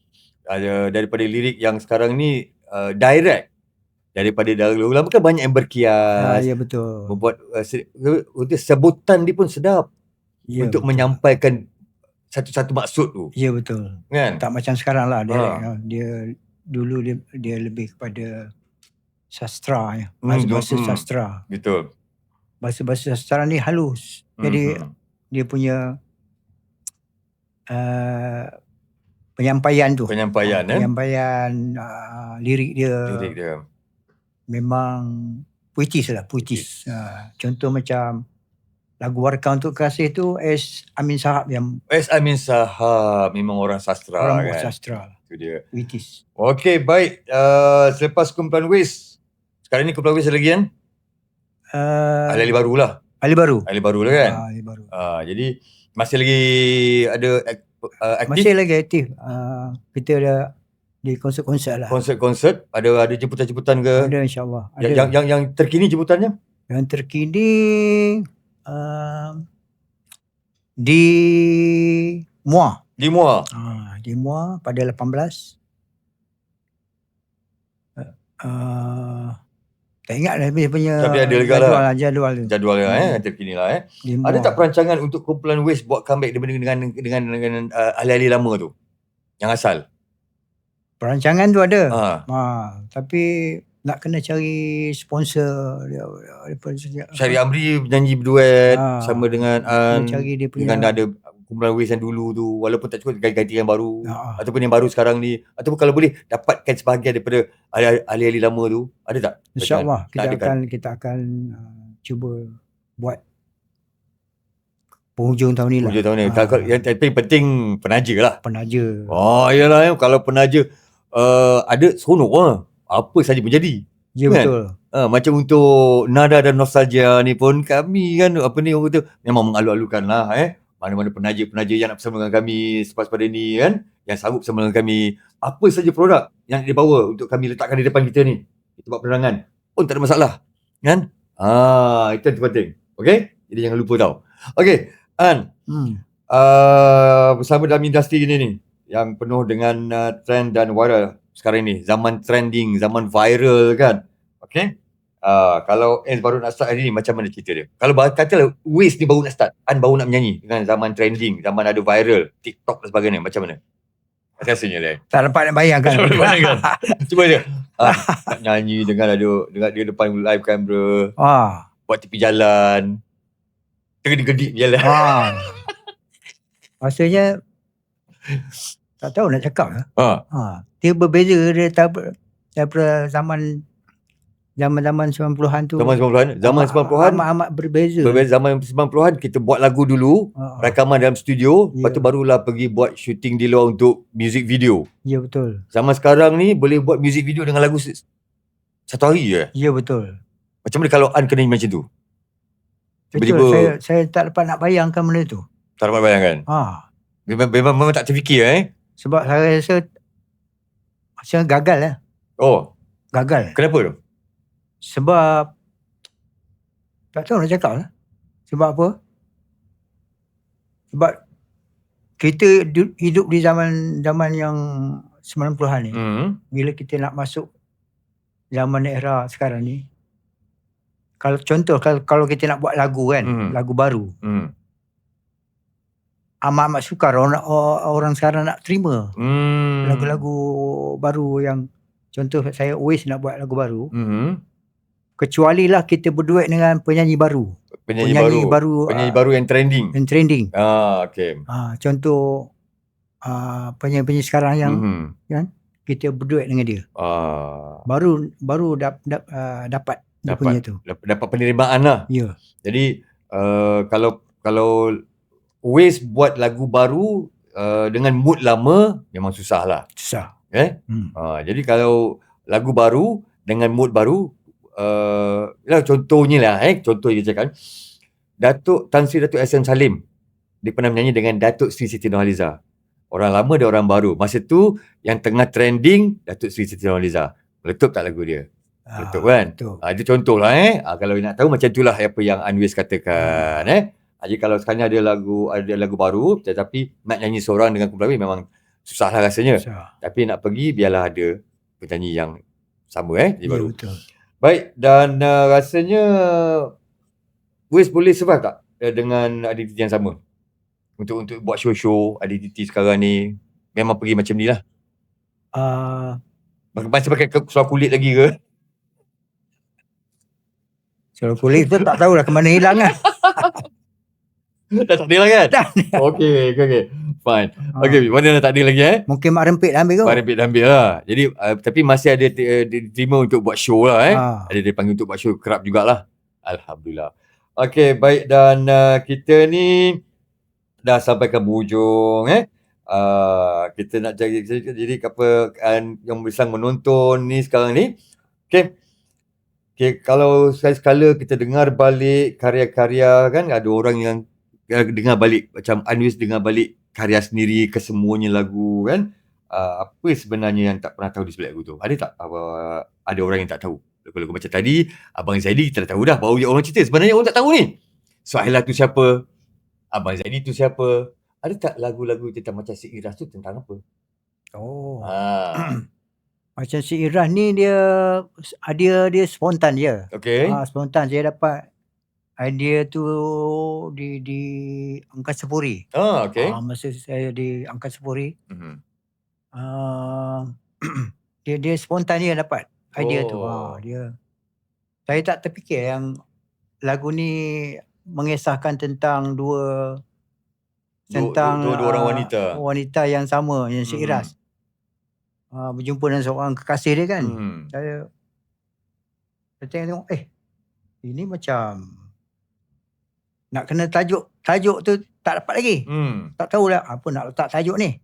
Daripada lirik yang sekarang ni direct. Daripada lagu lama kan banyak yang berkias. Ya, betul. Membuat sebutan dia pun sedap. Untuk betul. Menyampaikan satu maksud tu. Ya, betul. Kan? Tak macam sekarang lah. Dulu dia lebih kepada sastra ya. Bahasa sastra. Betul. Bahasa sastra ni halus. Jadi dia punya penyampaian lirik dia memang puitis. Contoh macam lagu Warkah Untuk Kasih tu Amin Sahab memang orang sastra. Orang sastra. Itu dia. Puitis. Okey, baik. Selepas kumpulan Waze, sekarang ni kumpulan Waze lagi kan? Ahli baru lah. Ahli baru lah kan? Ahli baru. Jadi masih lagi ada aktif? Masih lagi aktif. Kita ada di konsert-konsert lah. Konsert-konsert, ada jemputan-jemputan ke? Ada, insyaAllah. Yang terkini jemputannya? Yang terkini di Muar. Di Muar? Di Muar pada 18. Tak ingat lah dia punya jadual lah terkini lah Ada tak perancangan untuk kumpulan Waze buat comeback dengan ahli-ahli lama tu? Yang asal? Perancangan tu ada. Tapi nak kena cari sponsor. Syari Amri nyanyi berduet sama dengan cari dia punya, dengan ada kumpulan Waze yang dulu tu, walaupun tak cukup ganti yang baru ataupun yang baru sekarang ni, ataupun kalau boleh dapatkan sebahagian daripada ahli-ahli lama tu, ada tak? InsyaAllah kita akan cuba buat penghujung tahun ni lah. Yang penting penaja lah. Yalah, kalau penaja ada seronok lah. Apa saja pun jadi. Ya, kan? Betul. Macam untuk Nada dan Nostalgia ni pun kami kan orang kata memang mengalu-alukan lah mana-mana penaja-penaja yang nak bersama dengan kami selepas pada ni kan, yang sanggup bersama dengan kami, apa saja produk yang dibawa untuk kami letakkan di depan kita ni, kita buat penerangan pun tak ada masalah kan. Itu yang terpenting. Okey, jadi jangan lupa tau. Okey, bersama dalam industri ini ni yang penuh dengan trend dan viral sekarang ni, zaman trending, zaman viral kan. Okey, kalau baru nak start hari ni, macam mana cerita dia? Kalau katalah Waze ni baru nak start, baru nak menyanyi dengan zaman trending, zaman ada viral, TikTok dan sebagainya, macam mana rasanya dia? Tak dapat nak bayangkan. Cuba je nak nyanyi dengan dia depan live camera, buat tepi jalan, tergedik-gedik jalan. Rasanya tak tahu nak cakap lah. Dia berbeza daripada zaman 90-an tu. Zaman 90-an amat berbeza. Zaman 90-an kita buat lagu dulu, rakaman dalam studio, lepas tu barulah pergi buat shooting di luar untuk music video. Ya, betul. Zaman sekarang ni boleh buat music video dengan lagu Satu hari je? Ya, betul. Macam mana kalau An kena macam tu? Betul, Tiba-tiba saya tak dapat nak bayangkan benda tu. tak dapat bayangkan? Memang tak terfikir Sebab saya rasa macam gagal lah. Oh. Gagal. Kenapa tu? Sebab tak tahu nak cakap lah. Sebab apa? Sebab kita hidup di zaman yang 90-an ni. Bila kita nak masuk zaman era sekarang ni, kalau contoh kalau kita nak buat lagu kan, lagu baru, amat sukar orang sekarang nak terima lagu-lagu baru yang contoh saya always nak buat lagu baru. Kecuali lah kita berduet dengan penyanyi baru. Penyanyi baru yang trending. Yang trending. Okay. Contoh penyanyi sekarang yang kan, kita berduet dengan dia. Baru dapat punya tu. Dapat penerimaan lah. Ya. Jadi kalau Waze buat lagu baru dengan mood lama memang susah lah. Susah. Jadi kalau lagu baru dengan mood baru, contohnya lah contoh je cakap, Datuk Tan Sri Datuk Hassan Salim dia pernah menyanyi dengan Datuk Sri Siti Nurhaliza. Orang lama dan orang baru. Masa tu yang tengah trending Datuk Sri Siti Nurhaliza. Meletup tak lagu dia? Meletup kan? Itu contoh lah kalau nak tahu macam itulah apa yang Anwis katakan Jadi kalau sekarang ada lagu baru tetapi nak nyanyi seorang dengan kumpulan lain memang susah lah rasanya. Tapi nak pergi biarlah ada penyanyi yang sama jadi baru. Betul. Baik, dan rasanya Waze boleh survive tak dengan identiti yang sama? Untuk buat show-show identiti sekarang ni memang pergi macam ni lah. Masih pakai seluar kulit lagi ke? Seluar kulit tu tak tahulah ke mana hilang kan. Dah tak ada lah kan? Okay. Fine. Okay, mana dah tak ada lagi Mungkin Mak Rempit dah ambil ke? Mak Rempit dah ambil lah. Jadi tapi masih ada diterima untuk buat show lah Ada dia panggil untuk buat show kerap jugalah. Alhamdulillah. Okay, baik, dan kita ni dah sampai ke hujung kita nak jadi apa yang sedang menonton ni sekarang ni. Okay, kalau sekali-sekala kita dengar balik karya-karya kan, ada orang yang dengar balik, macam Anwis dengar balik karya sendiri, kesemuanya lagu kan, apa sebenarnya yang tak pernah tahu di sebalik lagu tu? Ada tak ada orang yang tak tahu? Lagu-lagu macam tadi Abang Zaidi kita dah tahu dah, baru orang cerita, sebenarnya orang tak tahu ni Suhaila tu siapa, Abang Zaidi tu siapa. Ada tak lagu-lagu tentang macam Si Iras tu tentang apa? Macam Si Iras ni dia spontan je. Okay. Spontan. Saya dapat idea tu di Angkasa Puri. Okay. Masa saya di Angkasa Puri. Dia spontan je dapat idea tu. Saya tak terfikir yang lagu ni mengisahkan tentang dua orang wanita yang sama, yang seiras. Berjumpa dengan seorang kekasih dia kan. Saya tengok ini macam nak kena tajuk tu tak dapat lagi. Tak tahulah apa nak letak tajuk ni.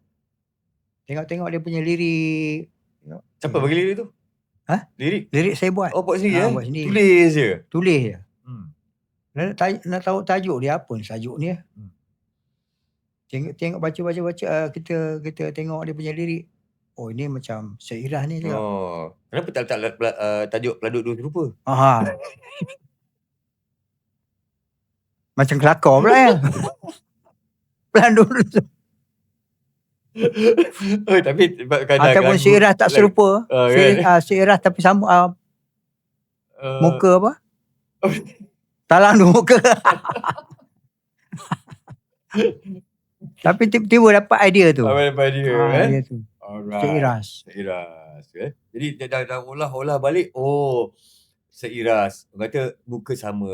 Tengok dia punya lirik. Siapa bagi lirik tu? Lirik saya buat. Buat sendiri buat sendiri. Tulis je. Nak tahu tajuk dia apa ni, tajuk ni. Tengok baca kita tengok dia punya lirik. Ini macam seiras ni juga. Kenapa tak letak tajuk Peladuk Dua Rupa? Macam kelakar pula ya. Pelanduk Dua. Tapi ataupun seiras tak serupa. Seiras tapi sama muka apa? Talang dua muka. Tapi tiba-tiba dapat idea tu. Idea tu. Seiras. Jadi dah olah balik. Seiras. Orang kata muka sama.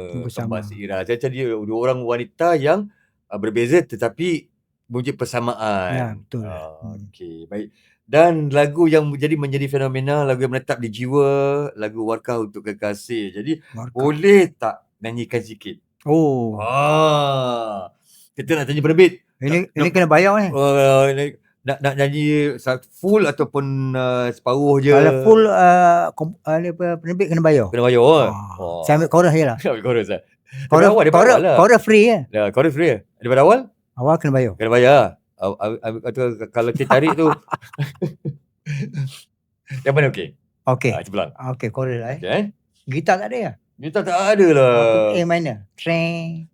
Seiras. Jadi dua orang wanita yang berbeza tetapi wujud persamaan. Ya, betul. Okey, baik. Dan lagu yang menjadi fenomena, lagu yang menetap di jiwa, lagu Warkah Untuk Kekasih. Jadi boleh tak nyanyikan sikit? Kita nak tanya penerbit. Ini kena bayar ni. nak nyanyi full ataupun separuh je? Kalau full penerbit kena bayar. Kena bayar. Saya ambil chorus je lah. Ambil chorus lah. Chorus free kan? Chorus free lah. Daripada awal? Awal kena bayar. Kena bayar. Kalau kita tarik tu. Yang mana okey? Okey. Cepelang. Okey, chorus lah. Okay. Gitar tak ada ya? Gitar tak ada lah. A minor. Treng.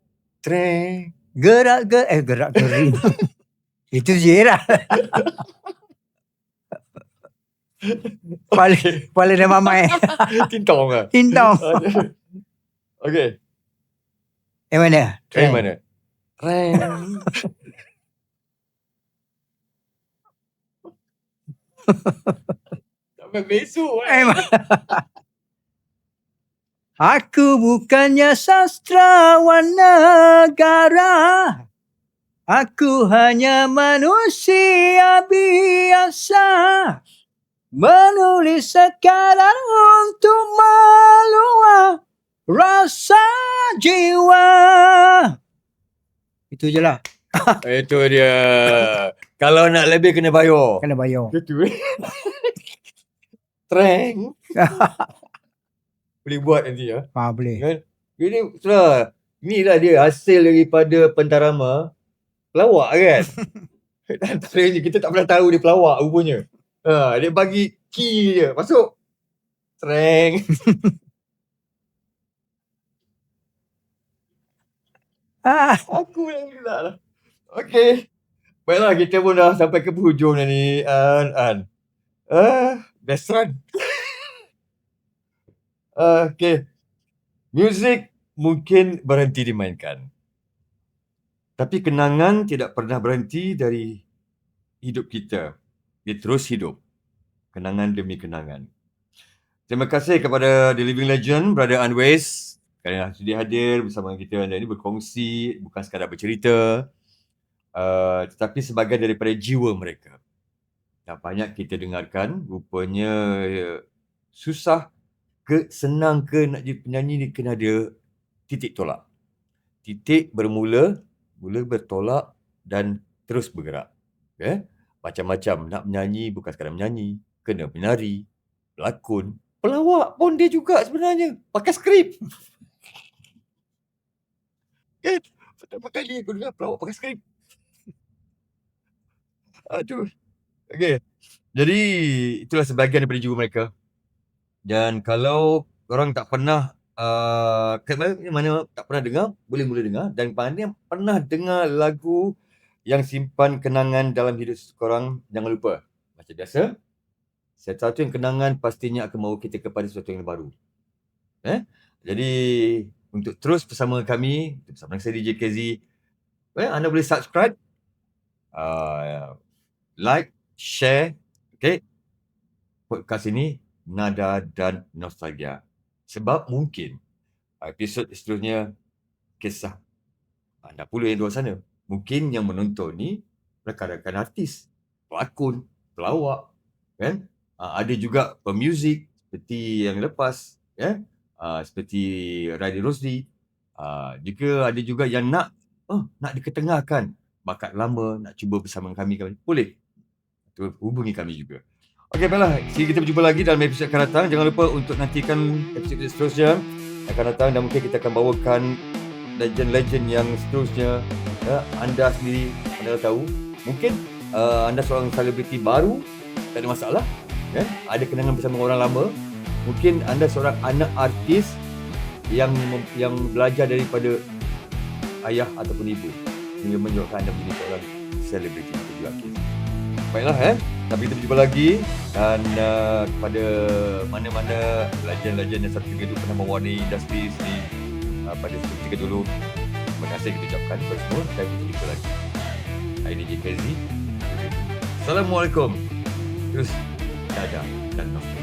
Gerak Gerik. Itu je lah. Kepala dah mamai. Tintong lah. Tintong. Okay. A minor. A minor. Sampai besok Aku bukannya sastrawan negara. Aku hanya manusia biasa. Menulis sekadar untuk meluap rasa jiwa. Itu je lah. Itu dia. Kalau nak lebih kena bayar. Kena bayar. Itu. Treng. Boleh buat nanti ya. Boleh. Kan? Ini sudah. Inilah dia hasil daripada pentarama pelawak kan. Antaranya kita tak pernah tahu dia pelawak rupanya. Dia bagi key je. Masuk. Treng. Aku yang gelak lah. Okay. Baiklah, kita pun dah sampai ke penghujung dah ni. Best run. Okay. Muzik mungkin berhenti dimainkan. Tapi kenangan tidak pernah berhenti dari hidup kita. Dia terus hidup. Kenangan demi kenangan. Terima kasih kepada The Living Legend, Brother Anwes, kerana sudah hadir bersama kita hari ini, berkongsi, bukan sekadar bercerita, tetapi sebagai daripada jiwa mereka. Yang banyak kita dengarkan, rupanya susah ke senang ke nak jadi penyanyi ni kena ada titik tolak. Titik bermula, mula bertolak dan terus bergerak. Okay? Macam-macam, nak menyanyi bukan sekadar menyanyi, kena menari, pelakon, pelawak pun dia juga sebenarnya, pakai skrip. Kan? Pertama kali aku dengar pelawak pakai skrip. Aduh. Okay. Jadi itulah sebahagian daripada jiwa mereka. Dan kalau korang tak pernah mana tak pernah dengar, boleh mula dengar. Dan mana pernah dengar lagu yang simpan kenangan dalam hidup korang, jangan lupa. Macam biasa, sesuatu yang kenangan pastinya akan membawa kita kepada sesuatu yang baru. Jadi untuk terus bersama kami, bersama saya DJ KZ, anda boleh subscribe, like, share, okay, podcast ini Nada dan Nostalgia. Sebab mungkin episod seterusnya kisah anda pula yang di luar sana. Mungkin yang menonton ni rakan-rakan artis, pelakon, pelawak, kan? Ada juga pemuzik seperti yang lepas, ya. Seperti Radhi Rosdi. Jika ada juga yang nak diketengahkan bakat lama, nak cuba bersama kami, boleh hubungi kami juga. Okey, baiklah. Kita berjumpa lagi dalam episod akan datang. Jangan lupa untuk nantikan episod seterusnya akan datang, dan mungkin kita akan bawakan legend-legend yang seterusnya. Anda sendiri, anda tahu, mungkin anda seorang selebriti baru, tak ada masalah. Ada kenangan bersama orang lama. Mungkin anda seorang anak artis yang belajar daripada ayah ataupun ibu, sehingga menyebabkan anda menjadi seorang selebriti atau juga artis. Baiklah, tapi kita berjumpa lagi. Dan kepada mana-mana legend-legend yang satu itu pernah mewarnai industri sini pada ketika dulu, terima kasih kita ucapkan kepada semua, dan kita jumpa lagi. Saya DJ KZ. Assalamualaikum. Terus dadah dan nostalgia.